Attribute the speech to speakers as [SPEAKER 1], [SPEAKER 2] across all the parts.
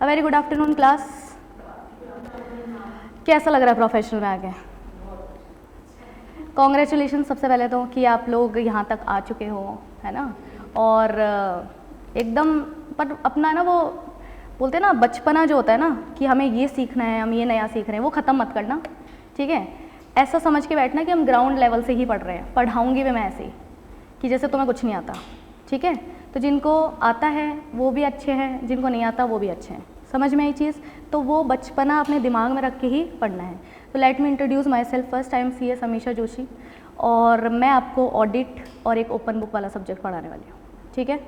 [SPEAKER 1] A very good afternoon class. कैसा लग रहा है प्रोफेशनल में आके? कॉन्ग्रेचुलेशन सबसे पहले तो कि आप लोग यहाँ तक आ चुके हो, है ना। और एकदम पर अपना ना वो बोलते हैं ना बचपना जो होता है ना कि हमें ये सीखना है, हम ये नया सीख रहे हैं, वो ख़त्म मत करना, ठीक है। ऐसा समझ के बैठना कि हम ग्राउंड लेवल से ही पढ़ रहे हैं। पढ़ाऊँगी भी मैं ऐसे ही कि जैसे तुम्हें कुछ नहीं आता, ठीक है। तो जिनको आता है वो भी अच्छे हैं, जिनको नहीं आता वो भी अच्छे हैं। समझ में आई चीज़? तो वो बचपना अपने दिमाग में रख के ही पढ़ना है। तो let me introduce myself first. I am C S Amisha Joshi और मैं आपको ऑडिट और एक ओपन बुक वाला सब्जेक्ट पढ़ाने वाली हूँ, ठीक है।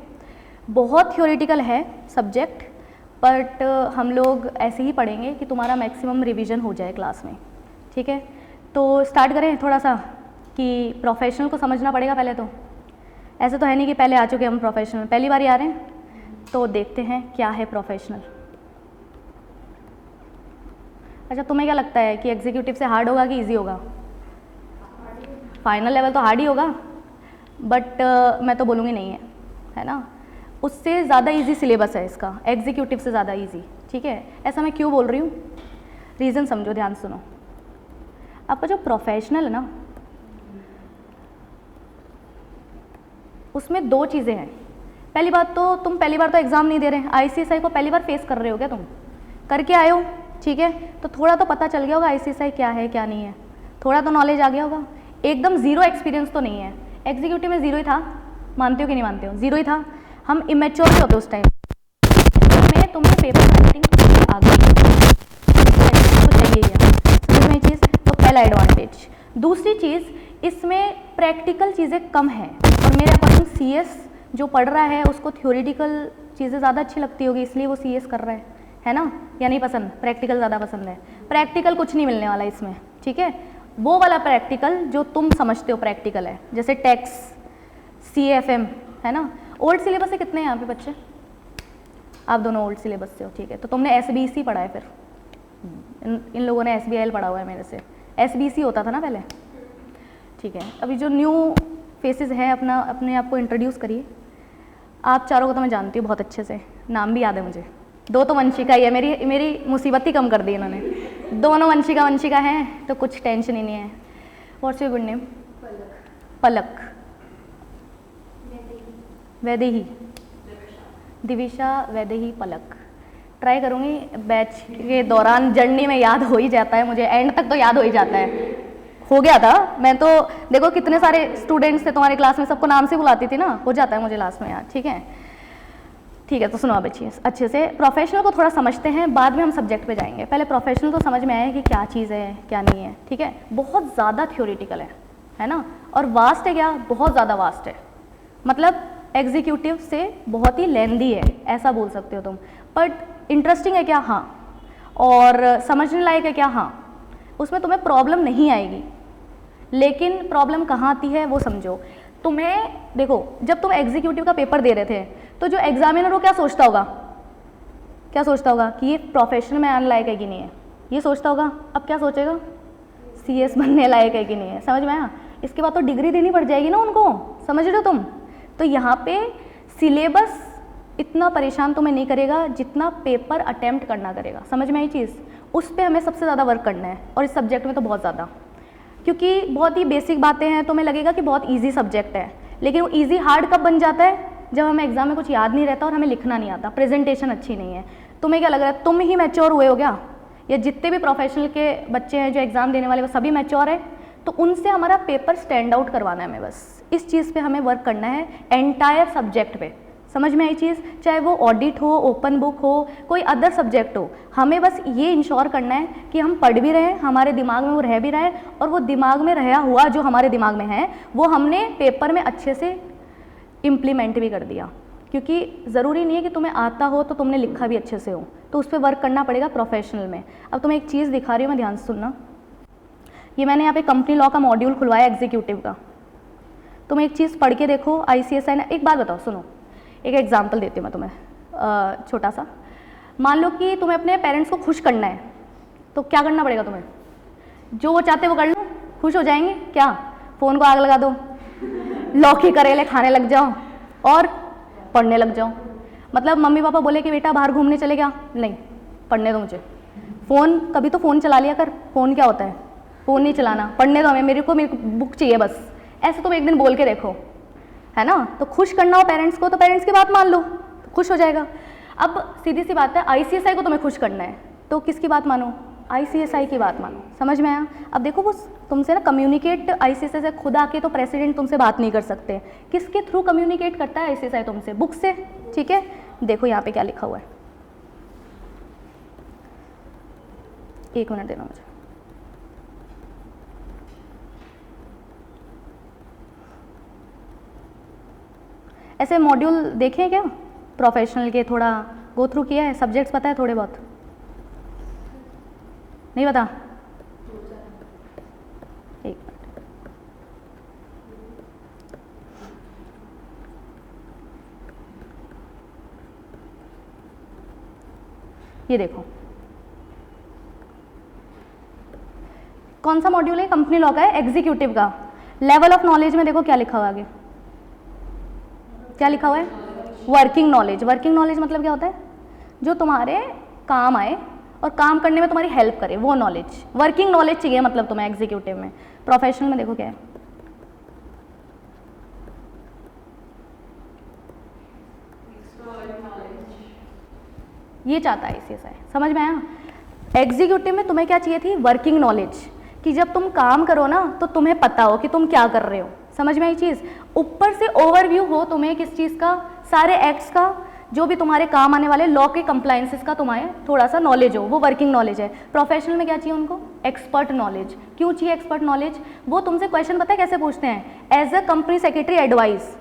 [SPEAKER 1] बहुत थ्योरेटिकल है सब्जेक्ट, बट हम लोग ऐसे ही पढ़ेंगे कि तुम्हारा मैक्सिमम रिवीजन हो जाए क्लास में, ठीक है। तो स्टार्ट करें थोड़ा सा कि प्रोफेशनल को समझना पड़ेगा पहले। तो ऐसे तो है नहीं कि पहले आ चुके हम प्रोफेशनल, पहली बार ही आ रहे हैं। तो देखते हैं क्या है प्रोफेशनल। अच्छा, तुम्हें क्या लगता है कि एग्जीक्यूटिव से हार्ड होगा कि इजी होगा? फाइनल लेवल तो हार्ड ही होगा, बट मैं तो बोलूँगी नहीं है ना। उससे ज़्यादा इजी सिलेबस है इसका, एग्जीक्यूटिव से ज़्यादा इजी, ठीक है। ऐसा मैं क्यों बोल रही हूँ, रीज़न समझो, ध्यान सुनो। आपका जो प्रोफेशनल है ना, उसमें दो चीज़ें हैं। पहली बात तो तुम पहली बार तो एग्ज़ाम नहीं दे रहे हैं, आईसीएसआई को पहली बार फेस कर रहे हो क्या? तुम करके आए हो, ठीक है। तो थोड़ा तो पता चल गया होगा आईसीएसआई क्या है क्या नहीं है, थोड़ा तो नॉलेज आ गया होगा। एकदम ज़ीरो एक्सपीरियंस तो नहीं है। एग्जीक्यूटिव में ज़ीरो ही था, मानते हो कि नहीं मानते हो? ज़ीरो ही था। हम इमेच्योर ही होते उस टाइम में। तुम्हें पेपर राइटिंग आ गई तो चाहिए ही है, समझ में चीज़। तो पहला एडवांटेज। दूसरी चीज़, इसमें प्रैक्टिकल चीज़ें कम हैं और मेरे अकॉर्डिंग सीएस जो पढ़ रहा है उसको थ्योरेटिकल चीज़ें ज़्यादा अच्छी लगती होगी, इसलिए वो सीएस कर रहा है ना। या नहीं पसंद? प्रैक्टिकल ज़्यादा पसंद है। प्रैक्टिकल कुछ नहीं मिलने वाला इसमें, ठीक है। वो वाला प्रैक्टिकल जो तुम समझते हो प्रैक्टिकल है, जैसे टैक्स, सीएफएम, है ना। ओल्ड सिलेबस से कितने हैं यहाँ पे बच्चे? आप दोनों ओल्ड सिलेबस से हो, ठीक है। तो तुमने एसबीसी पढ़ा है फिर? इन लोगों ने एसबीआईएल पढ़ा हुआ है मेरे से। एसबीसी होता था ना पहले, ठीक है। अभी जो न्यू फेसेस हैं अपने आप को इंट्रोड्यूस करिए। आप चारों को तो मैं जानती हूँ बहुत अच्छे से, नाम भी याद है मुझे। दो तो वंशिका ही है, मेरी मुसीबत ही कम कर दी इन्होंने। दोनों वंशिका हैं तो कुछ टेंशन ही नहीं है। What's your good name? Palak. Vaidehi, Divisha, Vaidehi, Palak. Try करूँगी बैच के दौरान, जर्नी में याद हो ही जाता है मुझे, एंड तक तो याद हो ही जाता है। हो गया था, मैं तो देखो कितने सारे स्टूडेंट्स थे तुम्हारी क्लास में, सबको नाम से बुलाती थी ना, हो जाता है मुझे लास्ट में याद, ठीक है। ठीक है, तो सुनो अब अच्छे से। प्रोफेशनल को थोड़ा समझते हैं, बाद में हम सब्जेक्ट पे जाएंगे। पहले प्रोफेशनल तो समझ में आया कि क्या चीज़ है क्या नहीं है, ठीक है। बहुत ज़्यादा थ्योरेटिकल है ना, और वास्ट है क्या? बहुत ज़्यादा वास्ट है। मतलब एग्जीक्यूटिव से बहुत ही लेंदी है, ऐसा बोल सकते हो तुम। बट इंटरेस्टिंग है क्या? हाँ। और समझने लायक है क्या? हाँ। उसमें तुम्हें प्रॉब्लम नहीं आएगी, लेकिन प्रॉब्लम कहाँ आती है वो समझो। तुम्हें देखो, जब तुम एग्जीक्यूटिव का पेपर दे रहे थे तो जो एग्जामिनर वो क्या सोचता होगा कि ये प्रोफेशन में आने लायक है कि नहीं है, ये सोचता होगा। अब क्या सोचेगा? सीएस बनने लायक है कि नहीं है। समझ में आया? इसके बाद तो डिग्री देनी पड़ जाएगी ना उनको, समझ रहे हो तुम। तो यहाँ पे सिलेबस इतना परेशान तुम्हें नहीं करेगा जितना पेपर अटेम्प्ट करना करेगा। समझ में आई चीज़? उस पर हमें सबसे ज़्यादा वर्क करना है, और इस सब्जेक्ट में तो बहुत ज़्यादा, क्योंकि बहुत ही बेसिक बातें हैं। तुम्हें लगेगा कि बहुत ईजी सब्जेक्ट है, लेकिन वो ईजी हार्ड कब बन जाता है? जब हमें एग्जाम में कुछ याद नहीं रहता और हमें लिखना नहीं आता, प्रेजेंटेशन अच्छी नहीं है। तुम्हें क्या लग रहा है, तुम ही मैच्योर हुए हो क्या? या जितने भी प्रोफेशनल के बच्चे हैं जो एग्ज़ाम देने वाले, वो सभी मैच्योर है? तो उनसे हमारा पेपर स्टैंड आउट करवाना है हमें, बस इस चीज़ पे हमें वर्क करना है, एंटायर सब्जेक्ट पे। समझ में आई चीज़? चाहे वो ऑडिट हो, ओपन बुक हो, कोई अदर सब्जेक्ट हो, हमें बस ये इंश्योर करना है कि हम पढ़ भी रहे हैं, हमारे दिमाग में वो रह भी रहा है, और वो दिमाग में रहा हुआ जो हमारे दिमाग में है वो हमने पेपर में अच्छे से इम्प्लीमेंट भी कर दिया। क्योंकि ज़रूरी नहीं है कि तुम्हें आता हो तो तुमने लिखा भी अच्छे से हो, तो उस पर वर्क करना पड़ेगा प्रोफेशनल में। अब तुम्हें एक चीज़ दिखा रही हूँ मैं, ध्यान से सुनना। ये मैंने यहाँ पे कंपनी लॉ का मॉड्यूल खुलवाया एग्जीक्यूटिव का। तुम एक चीज़ पढ़ के देखो, आईसीएसआई ने, एक बात बताओ, सुनो, एक एग्जाम्पल देती हूँ मैं तुम्हें छोटा सा। मान लो कि तुम्हें अपने पेरेंट्स को खुश करना है, तो क्या करना पड़ेगा तुम्हें? जो वो चाहते वो कर लो, खुश हो जाएंगे क्या? फ़ोन को आग लगा दो, लौकी करेले खाने लग जाओ और पढ़ने लग जाओ। मतलब मम्मी पापा बोले कि बेटा बाहर घूमने चले गया, नहीं, पढ़ने दो मुझे। फ़ोन, कभी तो फ़ोन चला लिया कर, फ़ोन क्या होता है, फ़ोन नहीं चलाना, पढ़ने दो हमें, मेरे को बुक चाहिए बस, ऐसे तुम एक दिन बोल के देखो, है ना। तो खुश करना हो पेरेंट्स को तो पेरेंट्स की बात मान लो, तो खुश हो जाएगा। अब सीधी सी बात है, ICSI को तुम्हें खुश करना है तो किसकी बात मानो, ICSI की बात मानो। समझ में आया। अब देखो वो तुमसे ना कम्युनिकेट ICSI से खुद आके तो प्रेसिडेंट तुमसे बात नहीं कर सकते, किसके थ्रू कम्युनिकेट करता है ICSI तुमसे, बुक से। ठीक है, देखो यहाँ पे क्या लिखा हुआ है, एक मिनट देना मुझे। ऐसे मॉड्यूल देखे हैं क्या प्रोफेशनल के, थोड़ा गो थ्रू किया है, सब्जेक्ट्स पता है थोड़े बहुत, नहीं पता? एक मिनट, ये देखो कौन सा मॉड्यूल है, कंपनी लॉ का है, एग्जीक्यूटिव का। लेवल ऑफ नॉलेज में देखो क्या लिखा हुआ है आगे, क्या लिखा हुआ है, वर्किंग नॉलेज। वर्किंग नॉलेज मतलब क्या होता है, जो तुम्हारे काम आए और काम करने में तुम्हारी हेल्प करे, वो नॉलेज, वर्किंग नॉलेज चाहिए मतलब तुम्हें एग्जीक्यूटिव में। प्रोफेशनल में देखो क्या है, ये चाहता है ICSI। समझ में आया। एग्जीक्यूटिव में तुम्हें क्या चाहिए थी, वर्किंग नॉलेज, कि जब तुम काम करो ना तो तुम्हें पता हो कि तुम क्या कर रहे हो। समझ में आई चीज़। ऊपर से ओवरव्यू हो तुम्हें किस चीज़ का, सारे एक्ट्स का, जो भी तुम्हारे काम आने वाले लॉ के कंप्लायंसेस का तुम्हें थोड़ा सा नॉलेज हो, वो वर्किंग नॉलेज है। प्रोफेशनल में क्या चाहिए उनको, एक्सपर्ट नॉलेज। क्यों चाहिए एक्सपर्ट नॉलेज, वो तुमसे क्वेश्चन पता है कैसे पूछते हैं, as a company secretary advice.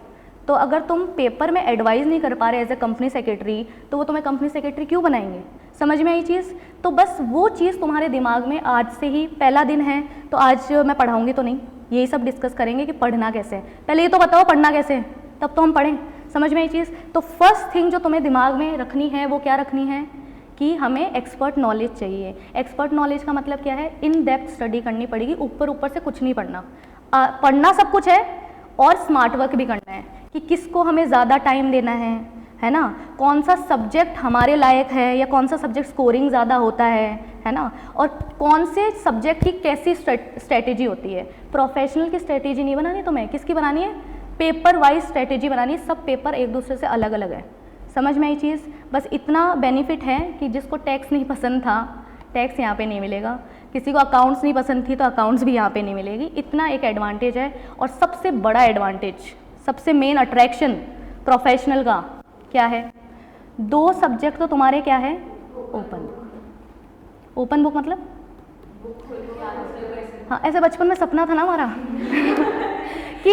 [SPEAKER 1] तो अगर तुम पेपर में एडवाइस नहीं कर पा रहे एज ए कंपनी सेक्रेटरी, तो वो तुम्हें कंपनी सेक्रेटरी क्यों बनाएंगे। समझ में आई चीज़। तो बस वो चीज़ तुम्हारे दिमाग में आज से ही, पहला दिन है तो आज मैं पढ़ाऊंगी तो नहीं, यही सब डिस्कस करेंगे कि पढ़ना कैसे है। पहले ये तो बताओ पढ़ना कैसे है, तब तो हम पढ़ें। समझ में आई चीज़। तो फर्स्ट थिंग जो तुम्हें दिमाग में रखनी है वो क्या रखनी है कि हमें एक्सपर्ट नॉलेज चाहिए। एक्सपर्ट नॉलेज का मतलब क्या है, इन डेप्थ स्टडी करनी पड़ेगी, ऊपर ऊपर से कुछ नहीं पढ़ना। पढ़ना सब कुछ है और स्मार्ट वर्क भी करना है कि किसको हमें ज़्यादा टाइम देना है ना, कौन सा सब्जेक्ट हमारे लायक है या कौन सा सब्जेक्ट स्कोरिंग ज़्यादा होता है ना, और कौन से सब्जेक्ट की कैसी स्ट्रेटेजी होती है। प्रोफेशनल की स्ट्रेटेजी नहीं बनानी तुम्हें, किसकी बनानी है, पेपर वाइज स्ट्रेटेजी बनानी है। सब पेपर एक दूसरे से अलग अलग है। समझ में आई चीज़। बस इतना बेनिफिट है कि जिसको टैक्स नहीं पसंद था, टैक्स यहाँ पे नहीं मिलेगा, किसी को अकाउंट्स नहीं पसंद थी तो अकाउंट्स भी यहाँ पे नहीं मिलेगी। इतना एक एडवांटेज है। और सबसे बड़ा एडवांटेज, सबसे मेन अट्रैक्शन प्रोफेशनल का क्या है, 2 सब्जेक्ट तो तुम्हारे क्या है, ओपन बुक। ओपन बुक मतलब हाँ, ऐसे बचपन में सपना था ना हमारा कि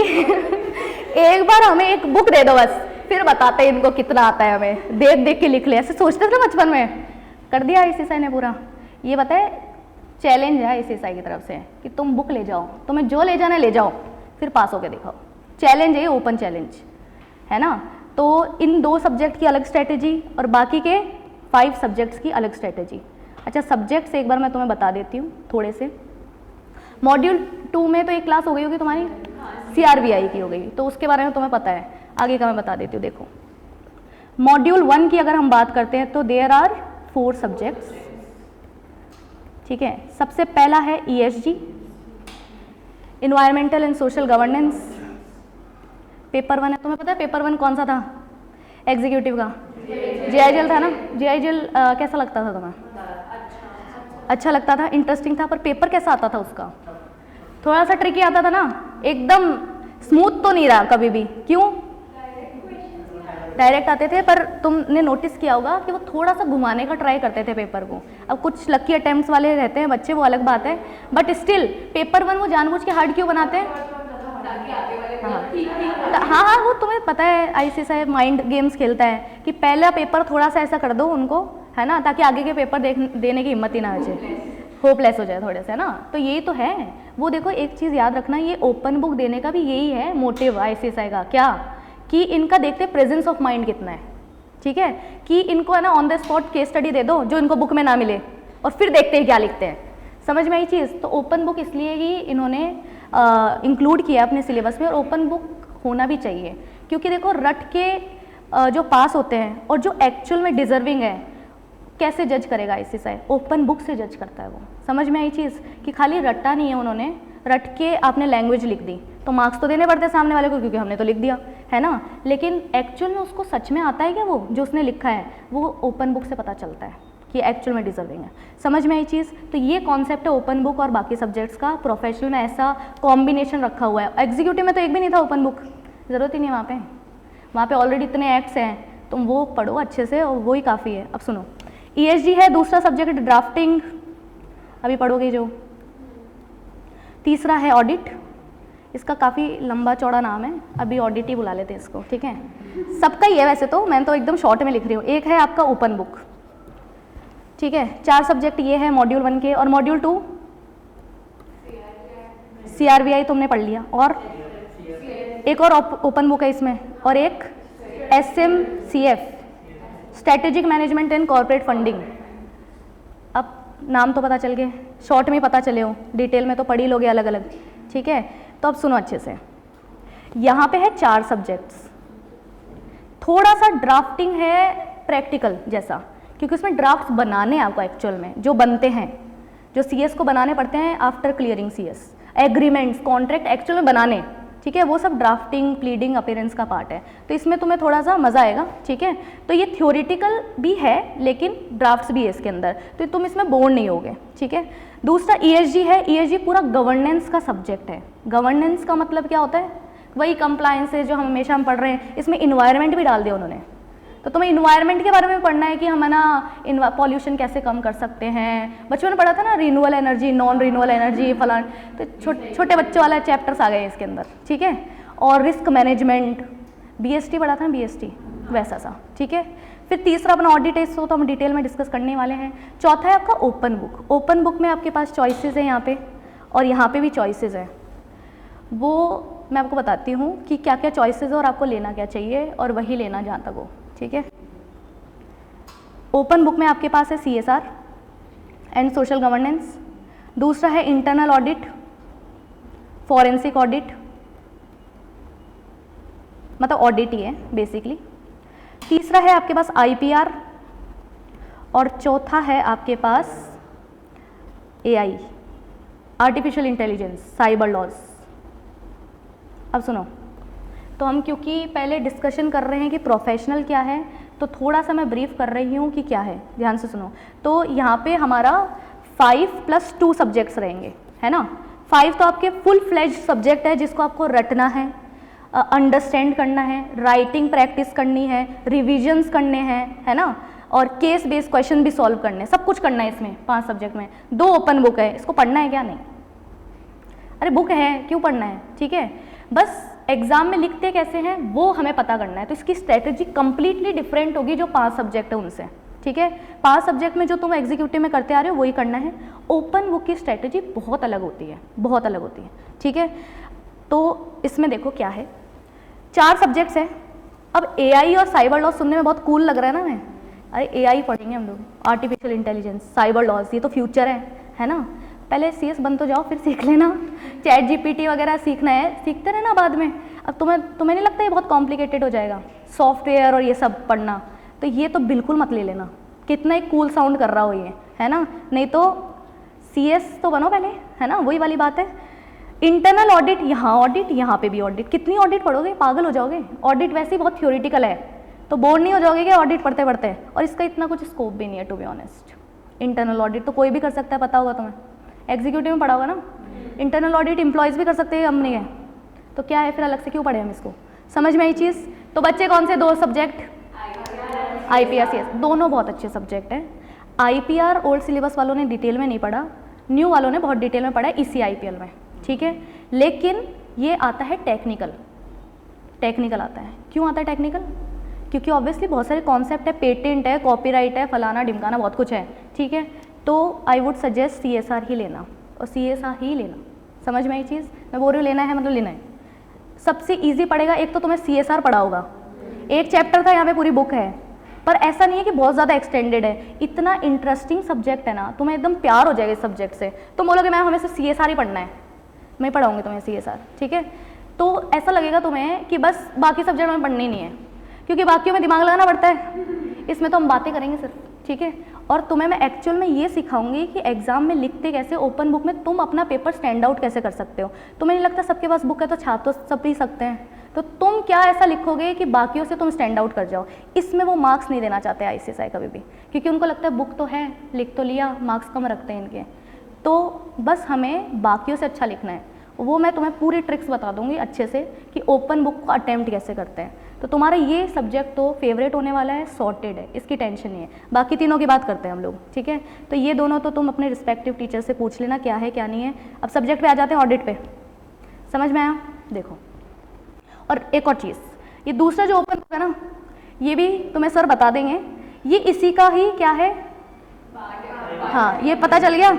[SPEAKER 1] एक बार हमें एक बुक दे दो बस, फिर बताते हैं इनको कितना आता है, हमें देख देख के लिख ले, ऐसे सोचते थे ना बचपन में। कर दिया ICSI ने पूरा। ये बताए चैलेंज है ICSI की तरफ से कि तुम बुक ले जाओ, तुम्हें जो ले जाना ले जाओ, फिर पास होके दिखाओ। चैलेंज है, ओपन चैलेंज है ना। तो इन 2 सब्जेक्ट की अलग स्ट्रेटेजी और बाकी के 5 सब्जेक्ट्स की अलग स्ट्रेटेजी। अच्छा, सब्जेक्ट्स एक बार मैं तुम्हें बता देती हूँ थोड़े से। मॉड्यूल 2 में तो एक क्लास हो गई होगी तुम्हारी, CRBI की हो गई, तो उसके बारे में तुम्हें पता है। आगे का मैं बता देती हूँ। देखो मॉड्यूल 1 की अगर हम बात करते हैं तो देयर आर 4 सब्जेक्ट्स। ठीक है, सबसे पहला है ESG, environmental and social governance. Paper 1 है, तुम्हें पता है पेपर 1 कौन सा था एग्जीक्यूटिव का, GIGL था ना। GIGL कैसा लगता था तुम्हें, अच्छा लगता था, इंटरेस्टिंग था, पर पेपर कैसा आता था उसका, थोड़ा सा ट्रिकी आता था ना, एकदम स्मूथ तो नहीं रहा कभी भी। क्यों, डायरेक्ट आते थे, पर तुमने नोटिस किया होगा कि वो थोड़ा सा घुमाने का ट्राई करते थे पेपर को। अब कुछ लकी अटेम्प्ट्स वाले रहते हैं बच्चे, वो अलग बात है, बट स्टिल पेपर 1 वो जानबूझ के हार्ड क्यों बनाते हैं। हाँ, वो तुम्हें पता है ICSI माइंड गेम्स खेलता है कि पहला पेपर थोड़ा सा ऐसा कर दो उनको, है ना, ताकि आगे के पेपर देने की हिम्मत ही ना बचे, होपलेस हो जाए थोड़े से ना। तो यही तो है वो। देखो एक चीज़ याद रखना, ये ओपन बुक देने का भी यही है मोटिव ICSI का, क्या कि इनका देखते प्रेजेंस ऑफ माइंड कितना है। ठीक है, कि इनको है ना on the spot case study दे दो जो इनको बुक में ना मिले, और फिर देखते हैं क्या लिखते हैं। समझ में आई चीज़। तो ओपन बुक इसलिए ही इन्होंने इंक्लूड किया अपने सिलेबस में, और ओपन बुक होना भी चाहिए, क्योंकि देखो रट के जो पास होते हैं और जो एक्चुअल में डिजर्विंग है, कैसे जज करेगा ICSI? ओपन बुक से जज करता है वो। समझ में आई चीज़ कि खाली रट्टा नहीं है, उन्होंने रट के आपने लैंग्वेज लिख दी तो मार्क्स तो देने पड़ते हैं सामने वाले को, क्योंकि हमने तो लिख दिया है ना, लेकिन एक्चुअल में उसको सच में आता है क्या वो जो उसने लिखा है, वो ओपन बुक से पता चलता है कि एक्चुअल में डिजर्विंग है। समझ में आई चीज़? तो ये कॉन्सेप्ट है ओपन बुक और बाकी सब्जेक्ट्स का। प्रोफेशनल में ऐसा कॉम्बिनेशन रखा हुआ है। एग्जीक्यूटिव में तो एक भी नहीं था ओपन बुक, ज़रूरत ही नहीं है वहाँ पे ऑलरेडी इतने एक्ट्स हैं, तुम वो पढ़ो अच्छे से और वो ही काफ़ी है। अब सुनो, ESG है दूसरा सब्जेक्ट, ड्राफ्टिंग अभी पढ़ोगे जो। तीसरा है ऑडिट, इसका काफ़ी लंबा चौड़ा नाम है, अभी ऑडिट ही बुला लेते हैं इसको, ठीक है। सबका ही है वैसे तो, मैं तो एकदम शॉर्ट में लिख रही हूँ। एक है आपका ओपन बुक, ठीक है। 4 सब्जेक्ट ये है मॉड्यूल 1 के, और मॉड्यूल 2 CRBI तुमने पढ़ लिया, और एक और ओपन बुक है इसमें, और एक SMCF strategic management and corporate funding. अब नाम तो पता चल गए, शॉर्ट में पता चले हो, डिटेल में तो पढ़ ही लोगे अलग अलग, ठीक है। तो अब सुनो अच्छे से, यहाँ पे है 4 सब्जेक्ट्स। थोड़ा सा ड्राफ्टिंग है प्रैक्टिकल जैसा, क्योंकि उसमें ड्राफ्ट्स बनाने आपको एक्चुअल में जो बनते हैं, जो CS को बनाने पड़ते हैं after clearing CS, agreements, contract actual में बनाने, ठीक है, वो सब ड्राफ्टिंग, प्लीडिंग, अपीयरेंस का पार्ट है। तो इसमें तुम्हें थोड़ा सा मज़ा आएगा, ठीक है। तो ये थ्योरेटिकल भी है लेकिन ड्राफ्ट्स भी है इसके अंदर, तो तुम इसमें बोर नहीं होगे, ठीक है। दूसरा ESG है, ESG पूरा गवर्नेंस का सब्जेक्ट है। गवर्नेंस का मतलब क्या होता है? वही कंप्लायंस है जो हम हमेशा पढ़ रहे हैं, इसमें इन्वायरमेंट भी डाल दिया उन्होंने। तो तुम्हें इन्वायरमेंट के बारे में पढ़ना है कि हम है ना पॉल्यूशन कैसे कम कर सकते हैं। बच्चों ने पढ़ा था ना renewal energy, non renewal energy फलान, तो छोटे बच्चों वाला चैप्टर्स आ गए इसके अंदर, ठीक है। और रिस्क मैनेजमेंट, BST पढ़ा था ना, BST वैसा सा, ठीक है। फिर तीसरा अपना ऑडिट है, इसको तो हम डिटेल में डिस्कस करने वाले हैं। चौथा है आपका ओपन बुक। ओपन बुक में आपके पास चॉइसेस है यहाँ पे, और यहाँ पे भी चॉइसेस है। वो मैं आपको बताती हूँ कि क्या क्या चॉइसेस है और आपको लेना क्या चाहिए, और वही लेना जहाँ तक हो, ठीक है। ओपन बुक में आपके पास है CSR एंड सोशल गवर्नेंस। दूसरा है इंटरनल ऑडिट, फॉरेंसिक ऑडिट, मतलब ऑडिट ही है बेसिकली। तीसरा है आपके पास IPR, और चौथा है आपके पास AI, artificial intelligence, cyber laws. अब सुनो, तो हम क्योंकि पहले डिस्कशन कर रहे हैं कि प्रोफेशनल क्या है, तो थोड़ा सा मैं ब्रीफ कर रही हूँ कि क्या है, ध्यान से सुनो। तो यहाँ पे हमारा 5+2 सब्जेक्ट्स रहेंगे, है ना। 5 तो आपके फुल फ्लेज सब्जेक्ट है जिसको आपको रटना है, अंडरस्टैंड करना है, राइटिंग प्रैक्टिस करनी है, रिविजन्स करने हैं, है ना, और केस बेस्ड क्वेश्चन भी सॉल्व करने हैं, सब कुछ करना है इसमें 5 सब्जेक्ट में। 2 ओपन बुक है, इसको पढ़ना है क्या? नहीं, अरे बुक है क्यों पढ़ना है, ठीक है। बस एग्जाम में लिखते कैसे हैं वो हमें पता करना है, तो इसकी स्ट्रेटेजी कंप्लीटली डिफरेंट होगी जो 5 सब्जेक्ट है उनसे, ठीक है। 5 सब्जेक्ट में जो तुम एग्जीक्यूटिव में करते आ रहे हो वही करना है। ओपन बुक की स्ट्रेटेजी बहुत अलग होती है, बहुत अलग होती है, ठीक है। तो इसमें देखो क्या है, 4 सब्जेक्ट्स हैं। अब AI और साइबर लॉज सुनने में बहुत कूल लग रहा है ना, मैं अरे AI पढ़ेंगे हम लोग, आर्टिफिशियल इंटेलिजेंस, साइबर लॉज, ये तो फ्यूचर है ना। पहले CS बन तो जाओ, फिर सीख लेना, चैट GPT वगैरह सीखना है, सीखते रहना बाद में। अब तुम्हें नहीं लगता ये बहुत कॉम्प्लिकेटेड हो जाएगा, सॉफ्टवेयर और ये सब पढ़ना, तो ये तो बिल्कुल मत ले लेना, कितना एक कूल साउंड कर रहा हो ये, है ना। नहीं तो CS तो बनो पहले, है ना, वही वाली बात है। इंटरनल ऑडिट, यहाँ पे भी ऑडिट, कितनी ऑडिट पढ़ोगे, पागल हो जाओगे। ऑडिट वैसे ही बहुत थ्योरेटिकल है, तो बोर नहीं हो जाओगे क्या ऑडिट पढ़ते पढ़ते, और इसका इतना कुछ स्कोप भी नहीं है to be honest. Internal audit तो कोई भी कर सकता है, पता होगा तुम्हें, एग्जीक्यूटिव में पढ़ा होगा ना। इंटरनल ऑडिट एम्प्लॉयज़ भी कर सकते हैं, कंपनी है, तो क्या है फिर अलग से क्यों पढ़े हम इसको। समझ में आई चीज़। तो बच्चे कौन से 2 सब्जेक्ट, IPR CS, दोनों बहुत अच्छे सब्जेक्ट हैं। IPR ओल्ड सिलेबस वालों ने डिटेल में नहीं पढ़ा, न्यू वालों ने बहुत डिटेल में पढ़ा है इसी IPL में, ठीक है। लेकिन ये आता है टेक्निकल आता है। क्यों आता है टेक्निकल? क्योंकि ऑब्वियसली बहुत सारे कॉन्सेप्ट है, पेटेंट है, कॉपीराइट है, फलाना ढिमकाना बहुत कुछ है, ठीक है। तो आई वुड सजेस्ट CSR ही लेना, और CSR ही लेना। समझ में आई चीज़, मैं बोल रही हूँ लेना है मतलब लेना है। सबसे ईजी पड़ेगा, एक तो तुम्हें CSR पढ़ा होगा, एक चैप्टर था, यहाँ पे पूरी बुक है, पर ऐसा नहीं है कि बहुत ज़्यादा एक्सटेंडेड है। इतना इंटरेस्टिंग सब्जेक्ट है ना, तुम्हें एकदम प्यार हो जाएगा इस सब्जेक्ट से। तुम बोलोगे मैम हमें सिर्फ CSR ही पढ़ना है, मैं पढ़ाऊँगी तुम्हें CSR, ठीक है। तो ऐसा लगेगा तुम्हें कि बस बाकी सब्जेक्ट हमें पढ़ने ही नहीं है, क्योंकि बाकियों में दिमाग लगाना पड़ता है, इसमें तो हम बातें करेंगे सिर्फ, ठीक है। और तुम्हें मैं एक्चुअल में ये सिखाऊंगी कि एग्जाम में लिखते कैसे, ओपन बुक में तुम अपना पेपर स्टैंड आउट कैसे कर सकते हो। तुम्हें नहीं लगता सबके पास बुक है तो छाप तो सब ही सकते हैं, तो तुम क्या ऐसा लिखोगे कि बाकियों से तुम स्टैंड आउट कर जाओ। इसमें वो मार्क्स नहीं देना चाहते ICSI कभी भी, क्योंकि उनको लगता है बुक तो है, लिख तो लिया, मार्क्स कम रखते हैं इनके। तो बस हमें बाकियों से अच्छा लिखना है, वो मैं तुम्हें पूरी ट्रिक्स बता दूंगी अच्छे से कि ओपन बुक को अटेम्प्ट कैसे करते हैं। तो तुम्हारा ये सब्जेक्ट तो फेवरेट होने वाला है, सॉर्टेड है, इसकी टेंशन नहीं है। बाकी तीनों की बात करते हैं हम लोग, ठीक है। तो ये दोनों तो तुम अपने रिस्पेक्टिव टीचर से पूछ लेना क्या है क्या नहीं है। अब सब्जेक्ट पे आ जाते हैं, ऑडिट पे। समझ में आया? देखो, और एक और चीज़, ये दूसरा जो ओपन बुक है ना, ये भी तुम्हें सर बता देंगे, ये इसी का ही क्या है, हाँ, ये पता चल गया।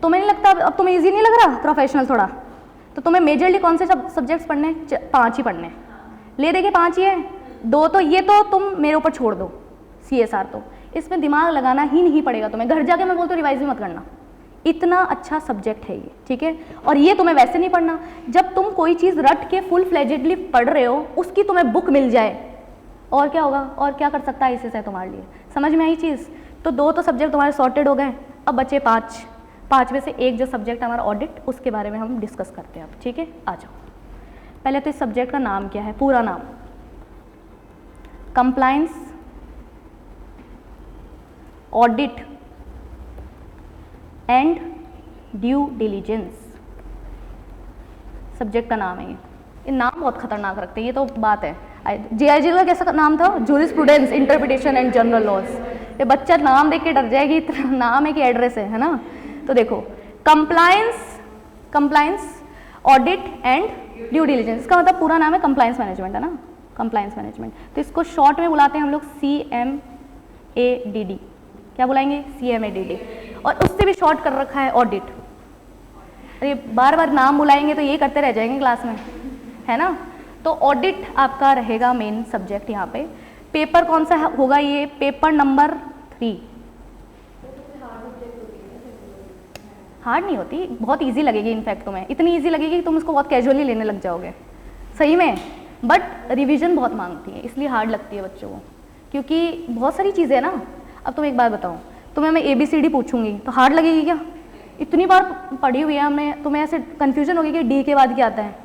[SPEAKER 1] तुम्हें नहीं लगता अब तुम्हें इजी नहीं लग रहा प्रोफेशनल थोड़ा? तो तुम्हें मेजरली कौन से सब्जेक्ट्स पढ़ने, 5 ही पढ़ने, ले देखे 5 ही है, 2 तो ये तो तुम मेरे ऊपर छोड़ दो, CSR तो इसमें दिमाग लगाना ही नहीं पड़ेगा तुम्हें। घर जाके मैं बोलती हूँ रिवाइज भी मत करना, इतना अच्छा सब्जेक्ट है ये, ठीक है। और ये तुम्हें वैसे नहीं पढ़ना, जब तुम कोई चीज़ रट के फुल फ्लेजेडली पढ़ रहे हो, उसकी तुम्हें बुक मिल जाए, और क्या होगा, और क्या कर सकता है ICSI तुम्हारे लिए। समझ में आई चीज़? तो 2 तो सब्जेक्ट तुम्हारे सॉर्टेड हो गए, अब बचे 5 में से एक जो सब्जेक्ट हमारा ऑडिट, उसके बारे में हम डिस्कस करते हैं अब, ठीक है। आ जाओ, पहले तो इस सब्जेक्ट का नाम क्या है, पूरा नाम, compliance audit and due diligence, subject का नाम है ये नाम बहुत खतरनाक रखते हैं, ये तो बात है। JIG का कैसा नाम था, jurisprudence, interpretation and general laws. ये बच्चा नाम देख के डर जाएगी, इतना नाम है कि एड्रेस है ना। तो देखो, compliance audit and due diligence, इसका मतलब पूरा नाम है कंप्लायंस मैनेजमेंट, है ना, कंप्लायंस मैनेजमेंट। तो इसको शॉर्ट में बुलाते हैं हम लोग CMADD। क्या बुलाएंगे? CMADD। और उससे भी शॉर्ट कर रखा है ऑडिट। अरे बार बार नाम बुलाएंगे तो ये करते रह जाएंगे क्लास में, है ना। तो ऑडिट आपका रहेगा मेन सब्जेक्ट यहाँ पे। पेपर कौन सा होगा ये? Paper number 3। हार्ड नहीं होती, बहुत इजी लगेगी इनफैक्ट तुम्हें, इतनी इजी लगेगी कि तुम उसको बहुत कैजुअली लेने लग जाओगे सही में। बट रिवीजन बहुत मांगती है, इसलिए हार्ड लगती है बच्चों को, क्योंकि बहुत सारी चीज़ें ना। अब तुम एक बात बताओ, तुम्हें मैं ABCD पूछूंगी तो हार्ड लगेगी क्या? इतनी बार पढ़ी हुई है हमने, तुम्हें ऐसे कन्फ्यूजन होगी कि D के बाद क्या आता है,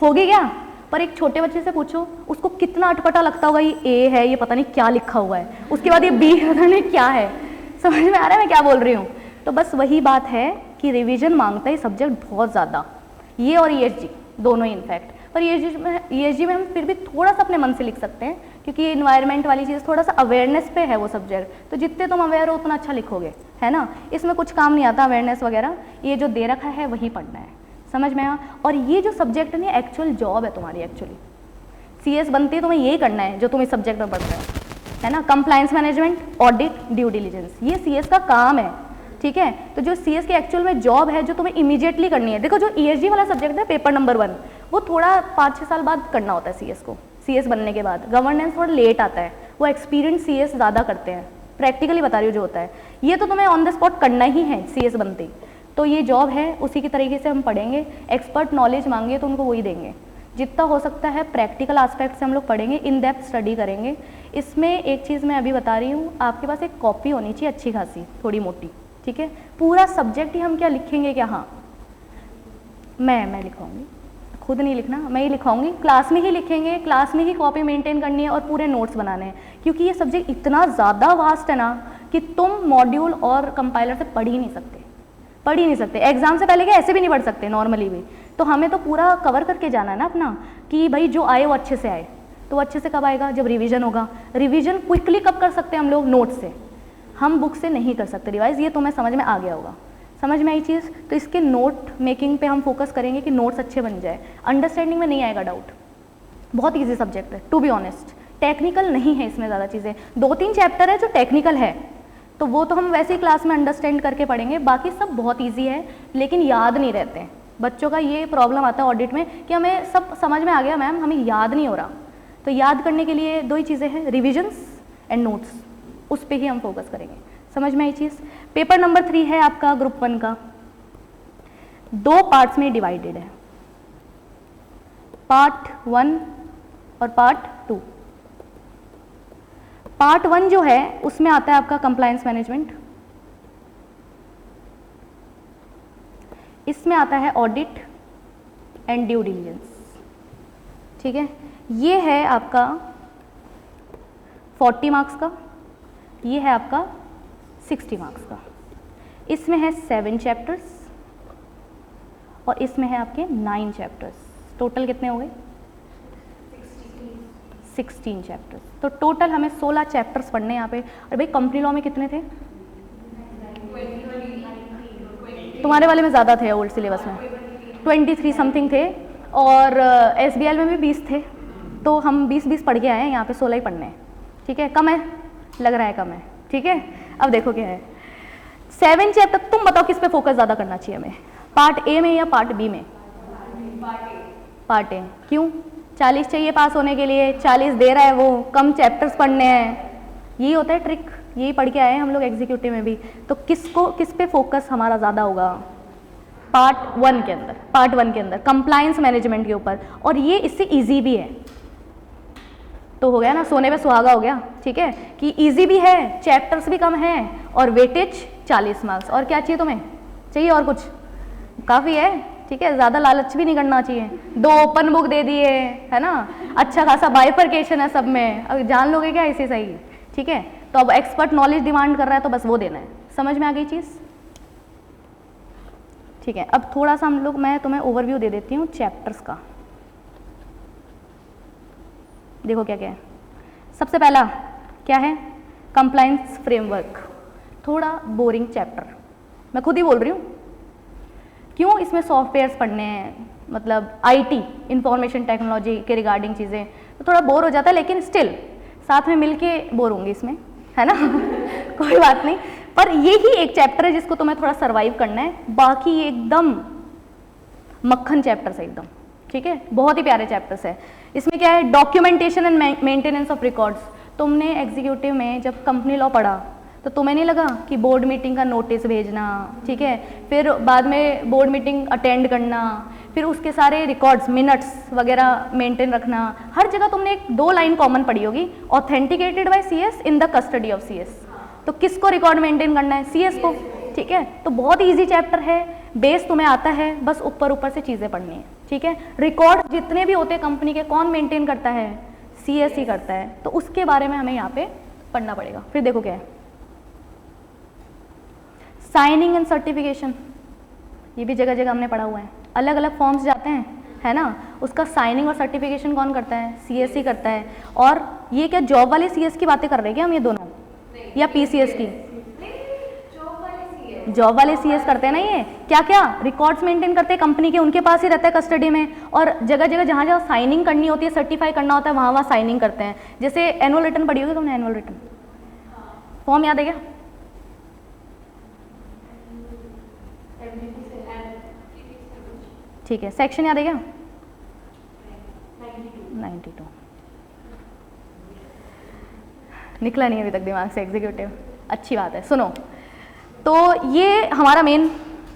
[SPEAKER 1] होगी क्या? पर एक छोटे बच्चे से पूछो, उसको कितना अटपटा लगता होगा, ये A है, ये पता नहीं क्या लिखा हुआ है, उसके बाद ये B पता नहीं क्या है। समझ में आ रहा है मैं क्या बोल रही हूँ? तो बस वही बात है कि रिवीजन मांगता है सब्जेक्ट बहुत ज़्यादा, ये और ESG दोनों ही इनफैक्ट। पर ESG में हम फिर भी थोड़ा सा अपने मन से लिख सकते हैं, क्योंकि ये इन्वायरमेंट वाली चीज़ थोड़ा सा अवेयरनेस पे है वो सब्जेक्ट। तो जितने तुम अवेयर हो उतना अच्छा लिखोगे, है ना। इसमें कुछ काम नहीं आता अवेयरनेस वगैरह, ये जो दे रखा है वही पढ़ना है। समझ में आया? और ये जो सब्जेक्ट है ना, एक्चुअल जॉब है तुम्हारी। एक्चुअली CS बनती है, तुम्हें यही करना है जो तुम इस सब्जेक्ट में पढ़ रहे हो, है ना। Compliance management, audit, due diligence, ये CS का काम है, ठीक है। तो जो CS की एक्चुअल में जॉब है जो तुम्हें इमीडिएटली करनी है। देखो, जो ESG वाला सब्जेक्ट है पेपर नंबर 1, वो थोड़ा 5-6 साल बाद करना होता है CS को, CS बनने के बाद। गवर्नेंस थोड़ा लेट आता है, वो एक्सपीरियंस CS ज़्यादा करते हैं, प्रैक्टिकली बता रही हूँ जो होता है। ये तो तुम्हें ऑन द स्पॉट करना ही है CS बनते। तो ये जॉब है, उसी की तरीके से हम पढ़ेंगे। एक्सपर्ट नॉलेज मांगे तो उनको वही देंगे, जितना हो सकता है प्रैक्टिकल एस्पेक्ट से हम लोग पढ़ेंगे, इन डेप्थ स्टडी करेंगे। इसमें एक चीज़ मैं अभी बता रही हूँ, आपके पास एक कॉपी होनी चाहिए अच्छी खासी, थोड़ी मोटी, ठीक है। पूरा सब्जेक्ट ही हम क्या लिखेंगे क्या? हाँ, मैं लिखवाऊंगी, खुद नहीं लिखना, मैं ही लिखवाऊंगी, क्लास में ही लिखेंगे, क्लास में ही कॉपी मेंटेन करनी है और पूरे नोट्स बनाने हैं। क्योंकि ये सब्जेक्ट इतना ज़्यादा वास्ट है ना कि तुम मॉड्यूल और कंपाइलर से पढ़ ही नहीं सकते। एग्जाम से पहले क्या ऐसे भी नहीं पढ़ सकते नॉर्मली भी। तो हमें तो पूरा कवर करके जाना है ना अपना, कि भाई जो आए वो अच्छे से आए। तो वो अच्छे से कब आएगा? जब रिवीजन होगा। रिवीजन क्विकली कब कर सकते हैं हम लोग? नोट से। हम बुक से नहीं कर सकते रिवाइज, ये तुम्हें समझ में आ गया होगा। समझ में आई चीज़? तो इसके नोट मेकिंग पे हम फोकस करेंगे कि नोट्स अच्छे बन जाए। अंडरस्टैंडिंग में नहीं आएगा डाउट, बहुत ईजी सब्जेक्ट है टू बी ऑनेस्ट, टेक्निकल नहीं है इसमें ज़्यादा चीज़ें। 2-3 चैप्टर है जो टेक्निकल है, तो वो तो हम वैसे ही क्लास में अंडरस्टैंड करके पढ़ेंगे। बाकी सब बहुत ईजी है, लेकिन याद नहीं रहते हैं बच्चों का। ये प्रॉब्लम आता है ऑडिट में कि हमें सब समझ में आ गया मैम, हमें याद नहीं हो रहा। तो याद करने के लिए 2 ही चीज़ें हैं, रिविजन्स एंड नोट्स, उस पर ही हम फोकस करेंगे। समझ में आई चीज़? पेपर नंबर 3 है आपका ग्रुप 1 का, 2 पार्ट्स में डिवाइडेड है, पार्ट 1 और पार्ट 2। पार्ट 1 जो है उसमें आता है आपका कंप्लायंस मैनेजमेंट, इसमें आता है ऑडिट एंड ड्यू डिलिजेंस, ठीक है। ये है आपका 40 मार्क्स का, ये है आपका 60 मार्क्स का। इसमें है 7 चैप्टर्स और इसमें है आपके 9 चैप्टर्स। टोटल कितने हो गए? 16 चैप्टर्स। तो टोटल हमें 16 चैप्टर्स पढ़ने यहाँ पे। और भाई कंपनी लॉ में कितने थे? तुम्हारे वाले में ज़्यादा थे, ओल्ड सिलेबस में 23 समथिंग थे, और SBL में भी 20 थे। तो हम 20 पढ़ के आए हैं, यहाँ पे 16 ही पढ़ने हैं, ठीक है। कम है, लग रहा है कम है, ठीक है। अब देखो क्या है, 7 चैप्टर। तुम बताओ किस पे फोकस ज़्यादा करना चाहिए हमें, पार्ट ए में या पार्ट बी में? Part A. क्यों? 40 चाहिए पास होने के लिए, 40 दे रहा है वो, कम चैप्टर्स पढ़ने हैं, यही होता है ट्रिक, यही पढ़ के आए हैं हम लोग एग्जीक्यूटिव में भी। तो किस पे फोकस हमारा ज़्यादा होगा? पार्ट 1 के अंदर, पार्ट 1 के अंदर कंप्लायंस मैनेजमेंट के ऊपर। और ये इससे इजी भी है, तो हो गया ना, सोने पे सुहागा हो गया, ठीक है, कि इजी भी है, चैप्टर्स भी कम हैं, और वेटेज 40 मार्क्स। और क्या चाहिए तुम्हें? चाहिए और कुछ? काफ़ी है, ठीक है। ज़्यादा लालच भी नहीं करना चाहिए। 2 ओपन बुक दे दिए, है ना, अच्छा खासा बाइफरकेशन है सब में, अब जान लोगे क्या इसे सही, ठीक है। तो अब एक्सपर्ट नॉलेज डिमांड कर रहा है तो बस वो देना है। समझ में आ गई चीज़, ठीक है। अब थोड़ा सा हम लोग, मैं तुम्हें ओवरव्यू दे देती हूँ चैप्टर्स का। देखो क्या क्या है। सबसे पहला क्या है? Compliance framework. थोड़ा बोरिंग चैप्टर, मैं खुद ही बोल रही हूँ। क्यों? इसमें सॉफ्टवेयर्स पढ़ने हैं, मतलब IT इंफॉर्मेशन टेक्नोलॉजी के रिगार्डिंग चीज़ें, तो थोड़ा बोर हो जाता है, लेकिन स्टिल साथ में मिलके बोर होंगे इसमें, है ना कोई बात नहीं। पर ये ही एक चैप्टर है जिसको तुम्हें थोड़ा सर्वाइव करना है, बाकी ये एकदम मक्खन चैप्टर्स है एकदम, ठीक है। बहुत ही प्यारे चैप्टर्स है। इसमें क्या है? Documentation and maintenance of records. तुमने एग्जीक्यूटिव में जब कंपनी लॉ पढ़ा तो तुम्हें नहीं लगा कि बोर्ड मीटिंग का नोटिस भेजना, ठीक है, फिर बाद में बोर्ड मीटिंग अटेंड करना, फिर उसके सारे रिकॉर्ड्स, मिनट्स वगैरह मेंटेन रखना। हर जगह तुमने एक 2 लाइन कॉमन पढ़ी होगी, authenticated by CS in the custody of CS। तो किसको रिकॉर्ड मेंटेन करना है? CS को, ठीक है। तो बहुत ईजी चैप्टर है, बेस तुम्हें आता है, बस ऊपर ऊपर से चीज़ें पढ़नी है, ठीक है। रिकॉर्ड जितने भी होते हैं कंपनी के, कौन मेंटेन करता है? CS ही करता है। तो उसके बारे में हमें यहाँ पे पढ़ना पड़ेगा। फिर देखो क्या है, साइनिंग एंड सर्टिफिकेशन। ये भी जगह जगह हमने पढ़ा हुआ है, अलग अलग फॉर्म्स जाते हैं, है ना, उसका साइनिंग और सर्टिफिकेशन कौन करता है? CS ही करता है। और ये क्या जॉब वाले CS की बातें कर रहे हैं क्या हम ये दोनों, या PCS की? जॉब वाले CS करते हैं ना, ये क्या क्या रिकॉर्ड्स मेंटेन करते हैं कंपनी के, उनके पास ही रहता है कस्टडी में। और जगह जगह जहाँ जहाँ साइनिंग करनी होती है, सर्टिफाई करना होता है, वहाँ वहाँ साइनिंग करते हैं। जैसे एनुअल रिटर्न पढ़ी होगी तुमने, एनुअल रिटर्न फॉर्म याद है क्या? ठीक है, सेक्शन याद है क्या? 92। निकला नहीं अभी तक दिमाग से एग्जीक्यूटिव, अच्छी बात है। सुनो, तो ये हमारा मेन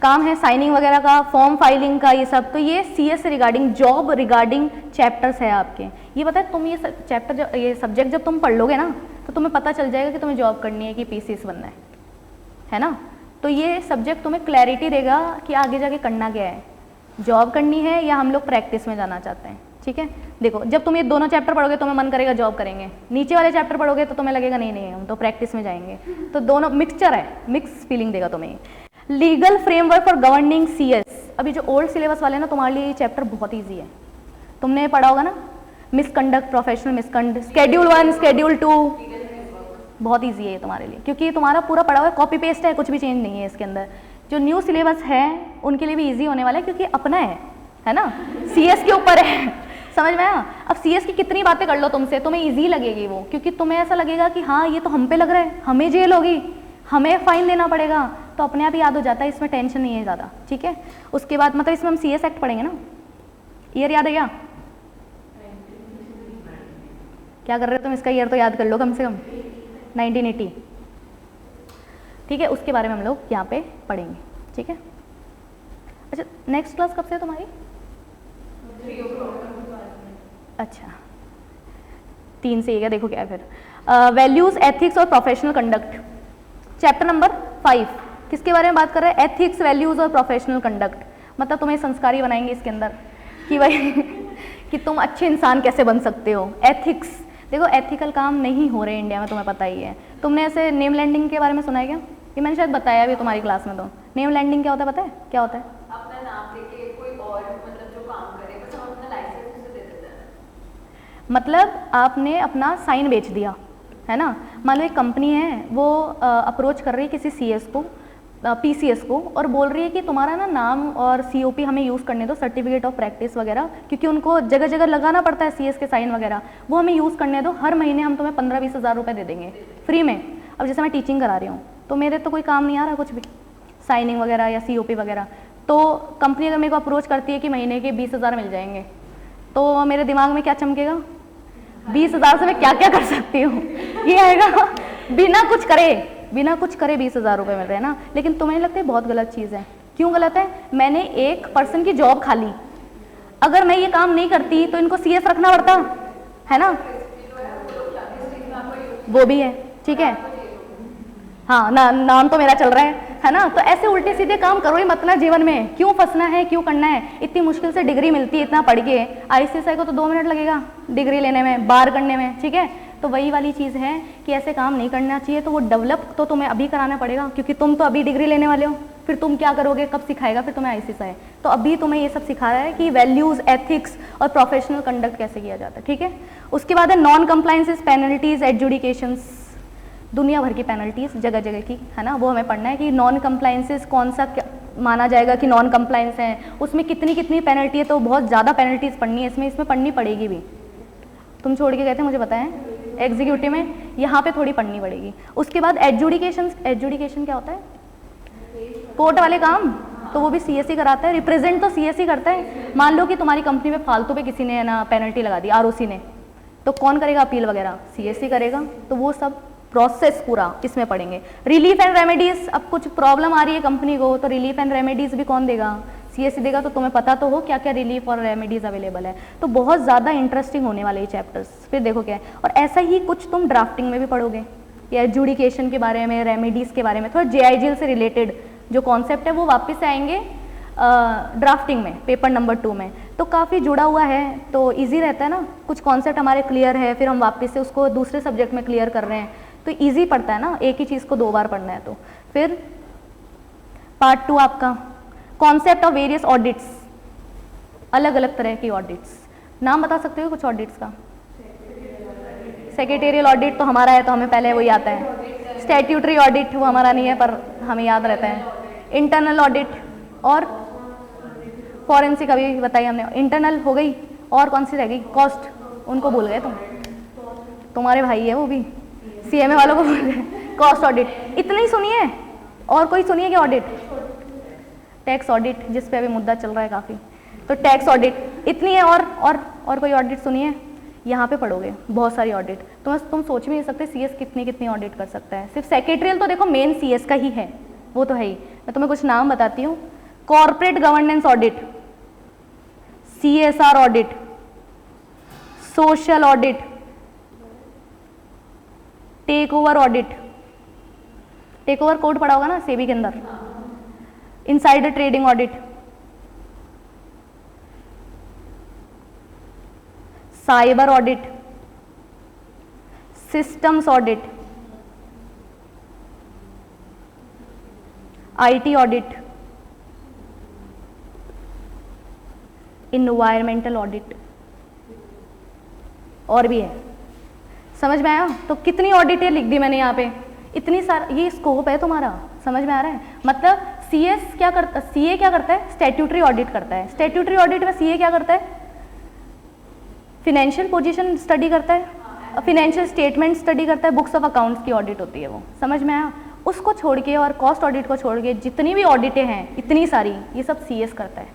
[SPEAKER 1] काम है साइनिंग वगैरह का, फॉर्म फाइलिंग का, ये सब। तो ये CS से रिगार्डिंग, जॉब रिगार्डिंग चैप्टर्स है आपके। ये पता है, तुम ये चैप्टर जब, ये सब्जेक्ट जब तुम पढ़ लोगे ना, तो तुम्हें पता चल जाएगा कि तुम्हें जॉब करनी है कि PCS बनना है ना। तो ये सब्जेक्ट तुम्हें क्लैरिटी देगा कि आगे जाके करना क्या है, जॉब करनी है या हम लोग प्रैक्टिस में जाना चाहते हैं, ठीक है। देखो, जब तुम ये दोनों चैप्टर पढ़ोगे तुम्हें मन करेगा जॉब करेंगे, नीचे वाले चैप्टर पढ़ोगे तो तुम्हें लगेगा नहीं नहीं हम तो प्रैक्टिस में जाएंगे। तो दोनों मिक्सचर है, मिक्स फीलिंग देगा तुम्हें। Legal framework for governing CS। अभी जो ओल्ड सिलेबस वाले ना, तुम्हारे लिए ये चैप्टर बहुत ईजी है, तुमने पढ़ा होगा ना, misconduct, professional misconduct, Schedule 1, Schedule 2, बहुत ईजी है ये तुम्हारे लिए, क्योंकि ये तुम्हारा पूरा पढ़ा हुआ है, कॉपी पेस्ट है, कुछ भी चेंज नहीं है इसके अंदर। जो न्यू सिलेबस है उनके लिए भी ईजी होने वाला है, क्योंकि अपना है ना, CS के ऊपर है, समझ में आया। अब CS की कितनी बातें कर लो तुमसे, तुम्हें ईजी लगेगी वो, क्योंकि तुम्हें ऐसा लगेगा कि हाँ ये तो हम पे लग रहा है, हमें जेल होगी, हमें फाइन देना पड़ेगा, तो अपने आप ही याद हो जाता है, इसमें टेंशन नहीं है ज़्यादा, ठीक है। उसके बाद मतलब इसमें हम CS एक्ट पढ़ेंगे ना। ईयर याद है क्या कर रहे हो तुम? इसका ईयर तो याद कर लो कम से कम, 1980, ठीक है। उसके बारे में हम लोग यहाँ पे पढ़ेंगे, ठीक है। अच्छा, नेक्स्ट क्लास कब से है तुम्हारी? अच्छा, 3 से ही है, देखो क्या है फिर। वैल्यूज, एथिक्स और प्रोफेशनल कंडक्ट। चैप्टर नंबर 5 किसके बारे में बात कर रहे हैं? एथिक्स, वैल्यूज और प्रोफेशनल कंडक्ट। मतलब तुम्हें संस्कारी बनाएंगे इसके अंदर कि भाई कि तुम अच्छे इंसान कैसे बन सकते हो। एथिक्स, देखो एथिकल काम नहीं हो रहे इंडिया में, तुम्हें पता ही है। तुमने ऐसे नेम लैंडिंग के बारे में सुना है क्या? ये मैंने शायद बताया भी तुम्हारी क्लास में। तो नेम लैंडिंग क्या होता है, पता है क्या होता है?
[SPEAKER 2] अपना नाम देके कोई और मतलब जो काम करे बस हम अपना लाइसेंस उसे दे देते हैं।
[SPEAKER 1] मतलब आपने अपना साइन बेच दिया है ना। मान लो एक कंपनी है, वो अप्रोच कर रही है किसी सीएस को, पीसीएस को, और बोल रही है कि तुम्हारा ना नाम और सीओपी हमें यूज़ करने दो, सर्टिफिकेट ऑफ प्रैक्टिस वगैरह, क्योंकि उनको जगह जगह लगाना पड़ता है सीएस के साइन वगैरह, वो हमें यूज़ करने दो, हर महीने हम तुम्हें 15-20 हज़ार रुपये दे देंगे फ्री में। अब जैसे मैं टीचिंग करा रही हूँ तो मेरे तो कोई काम नहीं आ रहा कुछ भी, साइनिंग वगैरह या सीओपी वगैरह, तो कंपनी अगर मेरे को अप्रोच करती है कि महीने के 20 हज़ार मिल जाएंगे, तो मेरे दिमाग में क्या चमकेगा? 20 हज़ार से मैं क्या क्या कर सकती हूँ, ये आएगा। बिना कुछ करे 20 हज़ार रुपये मिल रहे हैं ना। लेकिन तुम्हें नहीं लगता है बहुत गलत चीज़ है? क्यों गलत है? मैंने एक पर्सन की जॉब खा ली, अगर मैं ये काम नहीं करती तो इनको सीएस रखना पड़ता है ना, वो भी है, ठीक है। हाँ नाम तो मेरा चल रहा है ना। तो ऐसे उल्टे सीधे काम करो ही मत ना जीवन में। क्यों फंसना है, क्यों करना है? इतनी मुश्किल से डिग्री मिलती है, इतना पढ़ के। आईसीएसआई को तो 2 मिनट लगेगा डिग्री लेने में, बार करने में, ठीक है। तो वही वाली चीज़ है कि ऐसे काम नहीं करना चाहिए। तो वो डेवलप तो तुम्हें अभी कराना पड़ेगा, क्योंकि तुम तो अभी डिग्री लेने वाले हो, फिर तुम क्या करोगे, कब सिखाएगा फिर तुम्हें आईसीएसआई? तो अभी तुम्हें ये सब सिखा रहा है कि वैल्यूज़, एथिक्स और प्रोफेशनल कंडक्ट कैसे किया जाता है, ठीक है। उसके बाद है नॉन कंप्लाइंसेस, पेनल्टीज, एडजुडिकेशंस, दुनिया भर की पेनल्टीज जगह जगह की, है ना। वो हमें पढ़ना है कि नॉन कंप्लाइंसेस कौन सा माना जाएगा कि नॉन कंप्लाइंस है, उसमें कितनी कितनी पेनल्टी है। तो बहुत ज़्यादा पेनल्टीज पढ़नी है इसमें पढ़नी पड़ेगी भी। तुम छोड़ के गए थे मुझे पता है एग्जीक्यूटिव में, यहाँ पे थोड़ी पढ़नी पड़ेगी। उसके बाद एडजुडिकेशन, एडजुडिकेशन क्या होता है? कोर्ट वाले काम, तो वो भी सीएसई कराता है। रिप्रेजेंट तो सीएसई करता है। मान लो कि तुम्हारी कंपनी में फालतू पे किसी ने ना पेनल्टी लगा दी, आरओसी ने, तो कौन करेगा अपील वगैरह? सीएसई करेगा। तो वो सब प्रोसेस पूरा इसमें पढ़ेंगे। रिलीफ एंड रेमेडीज, अब कुछ प्रॉब्लम आ रही है कंपनी को, तो रिलीफ एंड रेमेडीज भी कौन देगा? सीएसई देगा। तो तुम्हें पता तो हो क्या क्या रिलीफ और रेमेडीज अवेलेबल है। तो बहुत ज़्यादा इंटरेस्टिंग होने वाले ये चैप्टर्स। फिर देखो क्या है, और ऐसा ही कुछ तुम ड्राफ्टिंग में भी पढ़ोगे, या एडजुडिकेशन के बारे में, रेमेडीज के बारे में, थोड़ा जेआईजीएल से रिलेटेड जो कॉन्सेप्ट है वो वापस से आएंगे ड्राफ्टिंग में, पेपर नंबर 2 में। तो काफ़ी जुड़ा हुआ है, तो ईजी रहता है ना। कुछ कॉन्सेप्ट हमारे क्लियर है, फिर हम वापस से उसको दूसरे सब्जेक्ट में क्लियर कर रहे हैं, तो ईजी पड़ता है ना, एक ही चीज़ को 2 बार पढ़ना है। तो फिर पार्ट 2 आपका कॉन्सेप्ट ऑफ वेरियस ऑडिट्स, अलग अलग तरह की ऑडिट्स। नाम बता सकते हो कुछ ऑडिट्स का? सेक्रेटेरियल ऑडिट तो हमारा है, तो हमें पहले वही आता है। स्टैट्यूटरी ऑडिट वो हमारा नहीं है, पर हमें याद रहता है। इंटरनल ऑडिट और फॉरेंसिक अभी बताई हमने, इंटरनल हो गई। और कौन सी रह गई? कॉस्ट, उनको भूल गए तुम, तुम्हारे भाई है वो भी, सीएमए वालों को भूल गए। कॉस्ट ऑडिट इतना ही सुनिए, और कोई सुनिए क्या ऑडिट? टैक्स ऑडिट, जिस पे अभी मुद्दा चल रहा है काफ़ी, तो टैक्स ऑडिट इतनी है। और कोई ऑडिट सुनिए, यहाँ पे पढ़ोगे बहुत सारी ऑडिट। तुम सोच भी नहीं सकते सीएस कितनी कितनी ऑडिट कर सकता है। सिर्फ सेक्रेटरियल तो देखो मेन सीएस का ही है, वो तो है ही। मैं तुम्हें कुछ नाम बताती हूँ। Corporate governance audit, CSR audit, social audit, takeover audit, takeover code पढ़ा होगा ना सेबी के अंदर, insider trading audit, cyber audit, systems audit, IT audit, environmental audit, और भी है। समझ में आया? तो कितनी ऑडिटें लिख दी मैंने यहाँ पे, इतनी सारी, ये स्कोप है तुम्हारा। समझ में आ रहा है? मतलब सीएस क्या करता, सीए क्या करता है? स्टैट्यूटरी ऑडिट करता है। स्टैट्यूटरी ऑडिट में सीए क्या करता है? फिनेंशियल पोजीशन स्टडी करता है, फिनेंशियल स्टेटमेंट स्टडी करता है, बुक्स ऑफ अकाउंट्स की ऑडिट होती है वो। समझ में आया? उसको छोड़ के और कॉस्ट ऑडिट को छोड़ के जितनी भी ऑडिटें हैं इतनी सारी, ये सब सीएस करता है।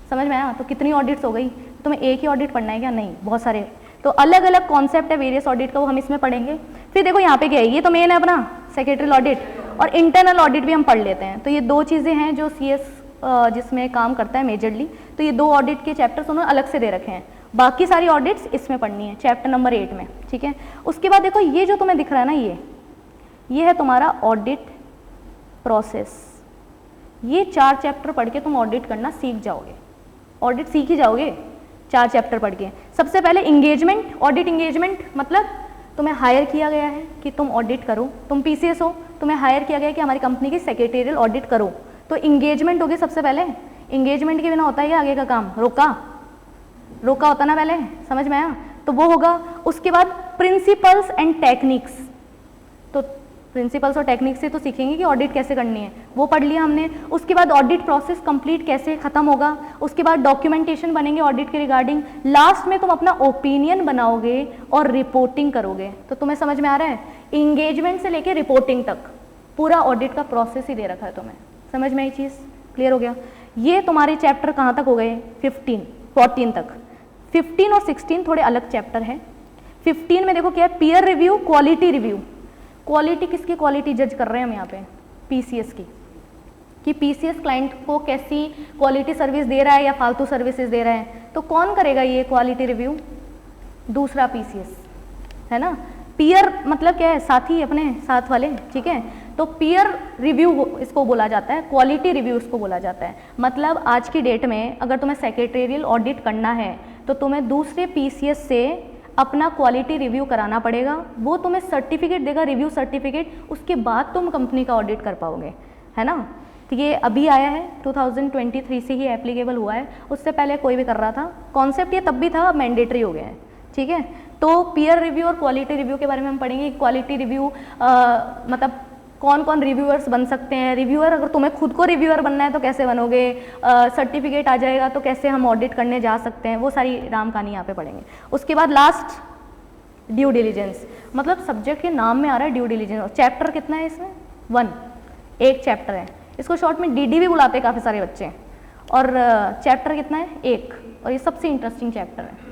[SPEAKER 1] समझ में आया? तो कितनी ऑडिट्स हो गई? तुम्हें एक ही ऑडिट पढ़ना है क्या? नहीं, बहुत सारे। तो अलग अलग कॉन्सेप्ट है वेरियस ऑडिट का, वो हम इसमें पढ़ेंगे। फिर देखो यहाँ पे क्या है, ये तो मेन है अपना सेक्रेटरियल ऑडिट, और इंटरनल ऑडिट भी हम पढ़ लेते हैं। तो ये 2 चीज़ें हैं जो सीएस जिसमें काम करता है मेजरली। तो ये 2 ऑडिट के चैप्टर्स उन्होंने अलग से दे रखे हैं। बाकी सारी ऑडिट्स इसमें पढ़नी है, चैप्टर नंबर 8 में, ठीक है। उसके बाद देखो ये जो तुम्हें दिख रहा है ना, ये है तुम्हारा ऑडिट प्रोसेस। ये 4 चैप्टर पढ़ के तुम ऑडिट करना सीख जाओगे, ऑडिट सीख ही जाओगे 4 चैप्टर पढ़ के। सबसे पहले इंगेजमेंट, ऑडिट इंगेजमेंट मतलब तुम्हें हायर किया गया है कि तुम ऑडिट करो, तुम पीसीएस हो, तुम्हें हायर किया गया है कि हमारी कंपनी की सेक्रेटेरियल ऑडिट करो, तो इंगेजमेंट होगी सबसे पहले। इंगेजमेंट के बिना होता है आगे का काम, रोका होता ना पहले, समझ में आया, तो वो होगा। उसके बाद प्रिंसिपल्स एंड टेक्निक्स, तो प्रिंसिपल्स और टेक्निक्स से तो सीखेंगे कि ऑडिट कैसे करनी है, वो पढ़ लिया हमने। उसके बाद ऑडिट प्रोसेस कंप्लीट कैसे खत्म होगा, उसके बाद डॉक्यूमेंटेशन बनेंगे ऑडिट के रिगार्डिंग, लास्ट में तुम अपना ओपिनियन बनाओगे और रिपोर्टिंग करोगे। तो तुम्हें समझ में आ रहा है, इंगेजमेंट से लेके रिपोर्टिंग तक पूरा ऑडिट का प्रोसेस ही दे रखा है तुम्हें, समझ में ये चीज़ क्लियर हो गया। ये तुम्हारे चैप्टर कहाँ तक हो गए, 14 तक। 15 और 16 थोड़े अलग चैप्टर हैं। 15 में देखो क्या है, peer review, quality review. Quality किसकी क्वालिटी जज कर रहे हैं हम यहाँ पे, पीसीएस की, कि पीसीएस क्लाइंट को कैसी क्वालिटी सर्विस दे रहा है या फालतू सर्विसेज दे रहा है। तो कौन करेगा ये क्वालिटी रिव्यू, दूसरा पीसीएस, है ना। पीयर मतलब क्या है, साथी, अपने साथ वाले, ठीक है। तो पीयर रिव्यू इसको बोला जाता है, क्वालिटी रिव्यू इसको बोला जाता है। मतलब आज की डेट में अगर तुम्हें सेक्रेटेरियल ऑडिट करना है तो तुम्हें दूसरे पीसीएस से अपना क्वालिटी रिव्यू कराना पड़ेगा, वो तुम्हें सर्टिफिकेट देगा, रिव्यू सर्टिफिकेट, उसके बाद तुम कंपनी का ऑडिट कर पाओगे, है ना। तो ये अभी आया है, 2023 से ही एप्लीकेबल हुआ है, उससे पहले कोई भी कर रहा था। कॉन्सेप्ट ये तब भी था, अब मैंडेटरी हो गया है, ठीक है। तो पीयर रिव्यू और क्वालिटी रिव्यू के बारे में हम पढ़ेंगे। क्वालिटी रिव्यू मतलब कौन कौन रिव्यूअर्स बन सकते हैं, रिव्यूअर, अगर तुम्हें खुद को रिव्यूअर बनना है तो कैसे बनोगे, सर्टिफिकेट आ जाएगा तो कैसे हम ऑडिट करने जा सकते हैं, वो सारी राम कहानी यहाँ पे पढ़ेंगे। उसके बाद लास्ट ड्यू डिलीजेंस, मतलब सब्जेक्ट के नाम में आ रहा है ड्यू डिलीजेंस। चैप्टर कितना है इसमें, 1, एक चैप्टर है, इसको शॉर्ट में डीडी भी बुलाते हैं काफ़ी सारे बच्चे। और चैप्टर कितना है, 1, और ये सबसे इंटरेस्टिंग चैप्टर है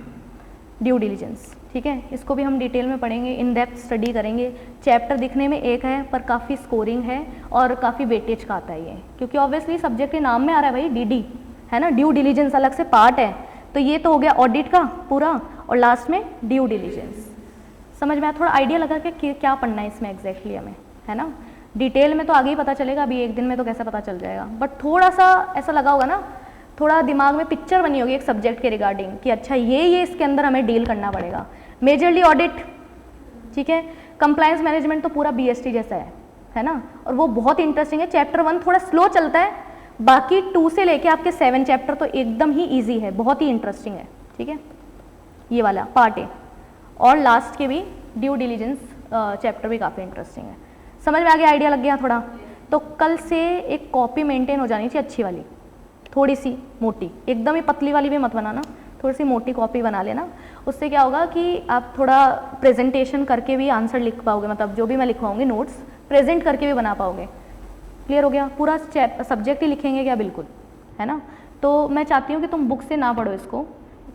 [SPEAKER 1] ड्यू डिलीजेंस, ठीक है। इसको भी हम डिटेल में पढ़ेंगे, इन डेप्थ स्टडी करेंगे। चैप्टर दिखने में एक है पर काफ़ी स्कोरिंग है और काफ़ी वेटेज का आता है ये, क्योंकि ऑब्वियसली सब्जेक्ट के नाम में आ रहा है भाई डीडी, है ना। ड्यू डिलीजेंस अलग से पार्ट है, तो ये तो हो गया ऑडिट का पूरा, और लास्ट में ड्यू डिलीजेंस। समझ में आया, थोड़ा आइडिया लगा कि क्या पढ़ना है इसमें एग्जैक्टली हमें, है ना। डिटेल में तो आगे ही पता चलेगा, अभी एक दिन में तो कैसे पता चल जाएगा, बट थोड़ा सा ऐसा लगा होगा ना, थोड़ा दिमाग में पिक्चर बनी होगी एक सब्जेक्ट के रिगार्डिंग कि अच्छा ये इसके अंदर हमें डील करना पड़ेगा। मेजरली ऑडिट, ठीक है। कंप्लायंस मैनेजमेंट तो पूरा बीएसटी जैसा है ना, और वो बहुत इंटरेस्टिंग है। चैप्टर 1 थोड़ा स्लो चलता है, बाकी 2 से लेके आपके 7 चैप्टर तो एकदम ही ईजी है, बहुत ही इंटरेस्टिंग है, ठीक है। ये वाला पार्ट है, और लास्ट के भी ड्यू डिलीजेंस चैप्टर भी काफ़ी इंटरेस्टिंग है। समझ में आ गया, आइडिया लग गया थोड़ा। तो कल से एक कॉपी मेंटेन हो जानी चाहिए अच्छी वाली, थोड़ी सी मोटी, एकदम ही पतली वाली भी मत बनाना, थोड़ी सी मोटी कॉपी बना लेना। उससे क्या होगा कि आप थोड़ा प्रेजेंटेशन करके भी आंसर लिख पाओगे, मतलब जो भी मैं लिखवाऊंगी नोट्स प्रेजेंट करके भी बना पाओगे। क्लियर हो गया, पूरा सब्जेक्ट ही लिखेंगे क्या, बिल्कुल, है ना। तो मैं चाहती हूँ कि तुम बुक से ना पढ़ो इसको,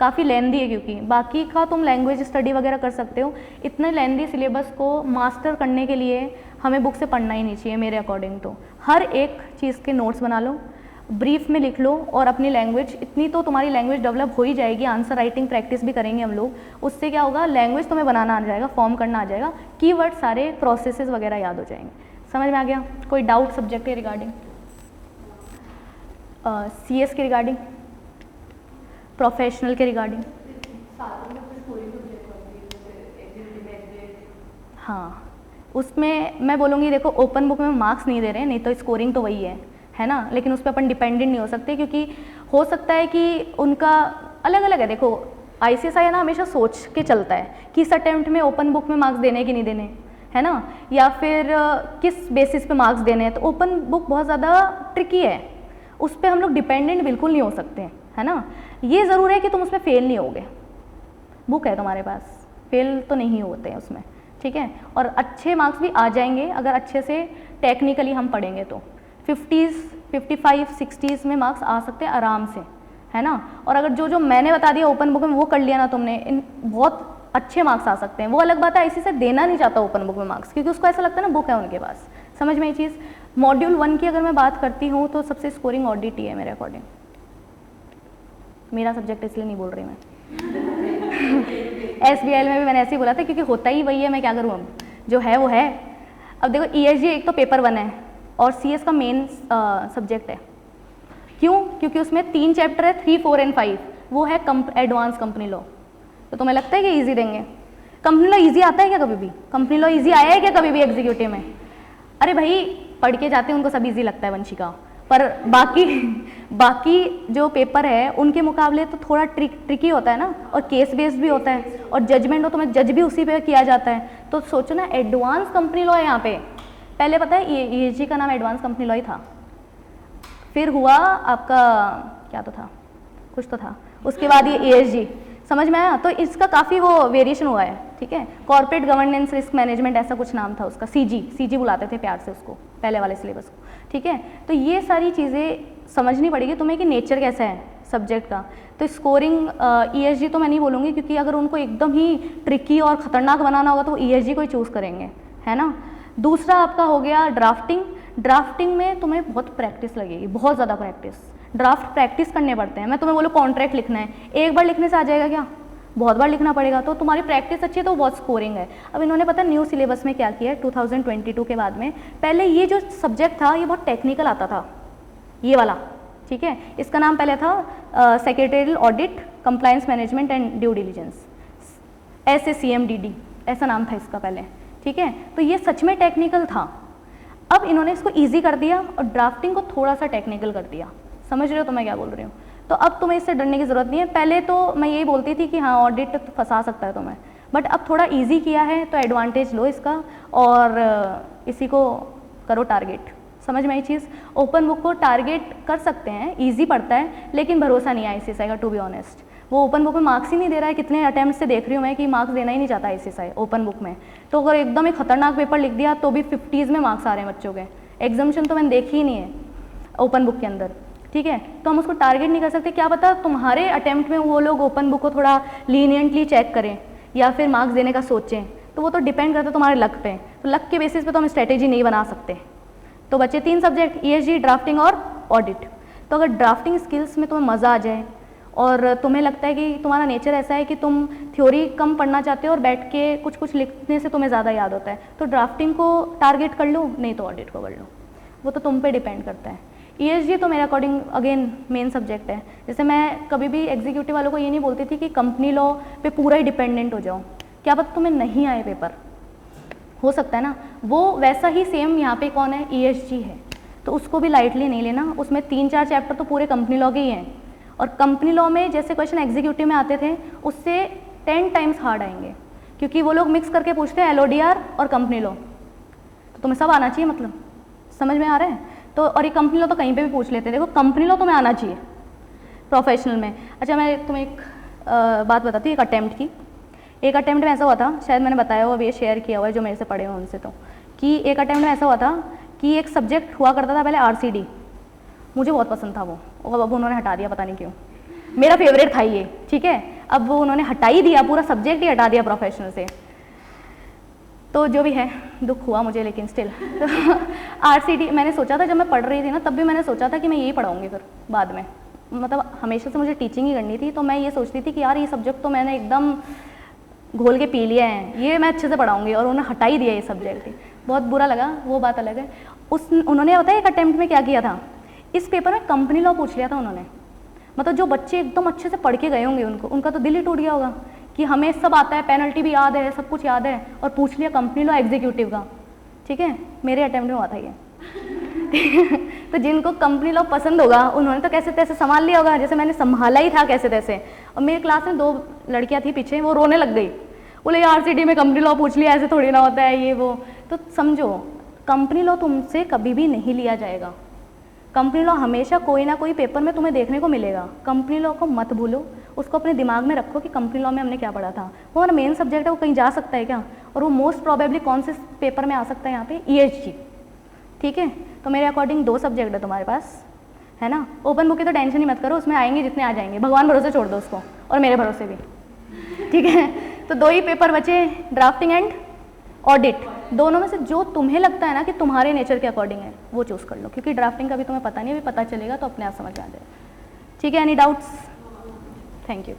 [SPEAKER 1] काफ़ी लेंदी है, क्योंकि बाकी का तुम लैंग्वेज स्टडी वगैरह कर सकते हो, इतने लेंदी सिलेबस को मास्टर करने के लिए हमें बुक से पढ़ना ही नहीं चाहिए मेरे अकॉर्डिंग। तो हर एक चीज़ के नोट्स बना लो, ब्रीफ में लिख लो, और अपनी लैंग्वेज, इतनी तो तुम्हारी लैंग्वेज डेवलप हो ही जाएगी। आंसर राइटिंग प्रैक्टिस भी करेंगे हम लोग, उससे क्या होगा, लैंग्वेज तुम्हें बनाना आ जाएगा, फॉर्म करना आ जाएगा, कीवर्ड सारे प्रोसेसेस वगैरह याद हो जाएंगे। समझ में आ गया, कोई डाउट सब्जेक्ट के रिगार्डिंग, सीएस के रिगार्डिंग, प्रोफेशनल के रिगार्डिंग? हाँ, उसमें मैं बोलूँगी देखो, ओपन बुक में मार्क्स नहीं दे रहे हैं, नहीं तो स्कोरिंग तो वही है ना, लेकिन उस पर अपन डिपेंडेंट नहीं हो सकते, क्योंकि हो सकता है कि उनका अलग अलग है। देखो आईसीएसआई है ना, हमेशा सोच के चलता है कि इस अटेम्प्ट में ओपन बुक में मार्क्स देने कि नहीं देने, है ना, या फिर किस बेसिस पे मार्क्स देने हैं। तो ओपन बुक बहुत ज़्यादा ट्रिकी है, उस पर हम लोग डिपेंडेंट बिल्कुल नहीं हो सकते, है ना। ये ज़रूर है कि तुम उसमें फेल नहीं होगे, बुक है तुम्हारे पास, फेल तो नहीं होते हैं उसमें, ठीक है। और अच्छे मार्क्स भी आ जाएंगे अगर अच्छे से टेक्निकली हम पढ़ेंगे तो 50s, 55, 60s में मार्क्स आ सकते हैं आराम से, है ना। और अगर जो मैंने बता दिया ओपन बुक में वो कर लिया ना तुमने, इन बहुत अच्छे मार्क्स आ सकते हैं। वो अलग बात है, इसी से देना नहीं चाहता ओपन बुक में मार्क्स, क्योंकि उसको ऐसा लगता है ना बुक है उनके पास। समझ में ये चीज़। मॉड्यूल 1 की अगर मैं बात करती हूँ तो सबसे स्कोरिंग ऑडिट ही है मेरे अकॉर्डिंग, मेरा सब्जेक्ट इसलिए नहीं बोल रही मैं। SBL में भी मैंने ऐसे ही बोला था, क्योंकि होता ही वही है, मैं क्या करूँ, अब जो है वो है। अब देखो ESG एक तो पेपर 1 है और CS का मेन सब्जेक्ट है। क्यों? क्योंकि उसमें 3 चैप्टर है, 3, 4 एंड 5, वो है एडवांस कंपनी लॉ। तो तुम्हें लगता है कि ईजी देंगे? कंपनी लॉ ईजी आता है क्या कभी भी? कंपनी लॉ ईजी आया है क्या कभी भी एग्जीक्यूटिव में? अरे भाई पढ़ के जाते हैं उनको सब ईजी लगता है वंशिका, पर बाकी जो पेपर है उनके मुकाबले तो थोड़ा ट्रिकी होता है ना, और केस बेस्ड भी होता है, और जजमेंट हो तो मैं जज भी उसी पे किया जाता है। तो सोचो ना, एडवांस कंपनी लॉ है यहाँ पे। पहले पता है ESG का नाम एडवांस कंपनी लॉ ही था, फिर हुआ आपका क्या तो था, कुछ तो था, उसके बाद ये ESG, समझ में आया? तो इसका काफ़ी वो वेरिएशन हुआ है, ठीक है। कॉर्पोरेट गवर्नेंस रिस्क मैनेजमेंट ऐसा कुछ नाम था उसका, CG बुलाते थे प्यार से उसको, पहले वाले सिलेबस को, ठीक है। तो ये सारी चीज़ें समझनी पड़ेगी तुम्हें कि नेचर कैसा है सब्जेक्ट का। तो स्कोरिंग ESG तो मैं नहीं बोलूँगी, क्योंकि अगर उनको एकदम ही ट्रिकी और ख़तरनाक बनाना होगा तो ESG को ही चूज़ करेंगे, है ना। दूसरा आपका हो गया ड्राफ्टिंग में तुम्हें बहुत प्रैक्टिस लगेगी, बहुत ज़्यादा प्रैक्टिस। ड्राफ्ट प्रैक्टिस करने पड़ते हैं। मैं तुम्हें बोलूँ कॉन्ट्रैक्ट लिखना है, एक बार लिखने से आ जाएगा क्या? बहुत बार लिखना पड़ेगा। तो तुम्हारी प्रैक्टिस अच्छी है तो बहुत स्कोरिंग है। अब इन्होंने पता न्यू सिलेबस में क्या किया है 2022 के बाद में, पहले ये जो सब्जेक्ट था ये बहुत टेक्निकल आता था, ये वाला, ठीक है। इसका नाम पहले था secretarial audit, compliance management and due diligence, SACMDD ऐसा नाम था इसका पहले, ठीक है। तो ये सच में टेक्निकल था। अब इन्होंने इसको ईजी कर दिया और ड्राफ्टिंग को थोड़ा सा टेक्निकल कर दिया। समझ रहे हो तो मैं क्या बोल रही हूँ? तो अब तुम्हें इससे डरने की ज़रूरत नहीं है। पहले तो मैं यही बोलती थी कि हाँ ऑडिट तो फंसा सकता है तुम्हें, बट अब थोड़ा इजी किया है तो एडवांटेज लो इसका और इसी को करो टारगेट। समझ में आई चीज़? ओपन बुक को टारगेट कर सकते हैं, ईजी पड़ता है, लेकिन भरोसा नहीं है ICSI का, टू बी ऑनेस्ट। वो ओपन बुक में मार्क्स ही नहीं दे रहा है। कितने अटैम्प्ट से देख रही हूँ मैं कि मार्क्स देना ही नहीं चाहता ICSI ओपन बुक में। तो अगर एकदम ही खतरनाक पेपर लिख दिया तो भी 50s में मार्क्स आ रहे हैं बच्चों के। एग्जामिशन तो मैंने देखी ही नहीं है ओपन बुक के अंदर, ठीक है। तो हम उसको टारगेट नहीं कर सकते। क्या पता तुम्हारे अटैम्प्ट में वो लोग ओपन बुक को थोड़ा लीनियंटली चेक करें या फिर मार्क्स देने का सोचें, तो वो तो डिपेंड करता है तुम्हारे लक पे। तो लक के बेसिस पे तो हम स्ट्रेटेजी नहीं बना सकते। तो बच्चे 3 सब्जेक्ट, ESG, ड्राफ्टिंग और ऑडिट। तो अगर ड्राफ्टिंग स्किल्स में तुम्हें मज़ा आ जाए और तुम्हें लगता है कि तुम्हारा नेचर ऐसा है कि तुम थ्योरी कम पढ़ना चाहते हो और बैठ के कुछ कुछ लिखने से तुम्हें ज़्यादा याद होता है, तो ड्राफ्टिंग को टारगेट कर लो, नहीं तो ऑडिट को कर लो। वो तो तुम पे डिपेंड करता है। ESG तो मेरे अकॉर्डिंग अगेन मेन सब्जेक्ट है। जैसे मैं कभी भी एग्जीक्यूटिव वालों को ये नहीं बोलती थी कि कंपनी लॉ पे पूरा ही डिपेंडेंट हो जाओ। क्या पता तुम्हें नहीं आए पेपर, हो सकता है ना। वो वैसा ही सेम यहाँ पे कौन है, ESG है, तो उसको भी लाइटली नहीं लेना। उसमें 3-4 चैप्टर तो पूरे कंपनी लॉ के ही हैं, और कंपनी लॉ में जैसे क्वेश्चन एग्जीक्यूटिव में आते थे उससे 10 टाइम्स हार्ड आएंगे, क्योंकि वो लोग मिक्स करके पूछते हैं LODR और कंपनी लॉ। तो तुम्हें सब आना चाहिए, मतलब समझ में आ रहा है? तो और ये कंपनी लॉ तो कहीं पे भी पूछ लेते हैं। देखो कंपनी लॉ तुम्हें आना चाहिए प्रोफेशनल में। अच्छा मैं तुम्हें एक बात बताती हूँ, एक अटैम्प्ट की। एक अटैम्प्ट में ऐसा हुआ था, शायद मैंने बताया हुआ, अभी ये शेयर किया हुआ है जो मेरे से पढ़े हुए उनसे, तो कि एक अटैम्प्ट में ऐसा हुआ था कि एक सब्जेक्ट हुआ करता था पहले RCD, मुझे बहुत पसंद था वो, और अब उन्होंने हटा दिया, पता नहीं क्यों। मेरा फेवरेट था ये, ठीक है। अब वो उन्होंने हटा ही दिया, पूरा सब्जेक्ट ही हटा दिया प्रोफेशनल से। तो जो भी है दुख हुआ मुझे, लेकिन स्टिल तो RCD मैंने सोचा था, जब मैं पढ़ रही थी ना तब भी मैंने सोचा था कि मैं यही पढ़ाऊँगी फिर बाद में। मतलब हमेशा से मुझे टीचिंग ही करनी थी, तो मैं ये सोचती थी कि यार ये सब्जेक्ट तो मैंने एकदम घोल के पी लिया है, ये मैं अच्छे से पढ़ाऊँगी, और उन्होंने हटा ही दिया ये सब्जेक्ट। बहुत बुरा लगा, वो बात अलग है। उन्होंने बताया एक अटैम्प्ट में क्या किया था, इस पेपर में कंपनी लॉ पूछ लिया था उन्होंने। मतलब जो बच्चे एकदम अच्छे से पढ़ के गए होंगे उनका तो दिल ही टूट गया होगा कि हमें सब आता है, पेनल्टी भी याद है, सब कुछ याद है, और पूछ लिया कंपनी लॉ एग्जीक्यूटिव का, ठीक है। मेरे अटैम्प्ट में हुआ था ये तो जिनको कंपनी लॉ पसंद होगा उन्होंने तो कैसे तैसे संभाल लिया होगा, जैसे मैंने संभाला ही था कैसे तैसे। और मेरी क्लास में 2 लड़कियां थी पीछे, वो रोने लग गई, बोले RCD में कंपनी लॉ पूछ लिया, ऐसे थोड़ी ना होता है ये वो। तो समझो कंपनी लॉ तुमसे कभी भी नहीं लिया जाएगा। कंपनी लॉ हमेशा कोई ना कोई पेपर में तुम्हें देखने को मिलेगा। कंपनी लॉ को मत भूलो, उसको अपने दिमाग में रखो कि कंपनी लॉ में हमने क्या पढ़ा था। वो हमारा मेन सब्जेक्ट है, वो कहीं जा सकता है क्या, और वो मोस्ट प्रोबेबली कौन से पेपर में आ सकता है यहाँ पे, ESG, ठीक है। तो मेरे अकॉर्डिंग 2 सब्जेक्ट है तुम्हारे पास, है ना। ओपन बुक की तो टेंशन ही मत करो, उसमें आएंगे जितने आ जाएंगे, भगवान भरोसे छोड़ दो उसको, और मेरे भरोसे भी, ठीक है। तो 2 ही पेपर बचे, ड्राफ्टिंग एंड ऑडिट। दोनों में से जो तुम्हें लगता है ना कि तुम्हारे नेचर के अकॉर्डिंग है वो चूज़ कर लो, क्योंकि ड्राफ्टिंग का भी तुम्हें पता नहीं, अभी पता चलेगा तो अपने आप समझ में आ जाएगा, ठीक है। Any doubts? Thank you.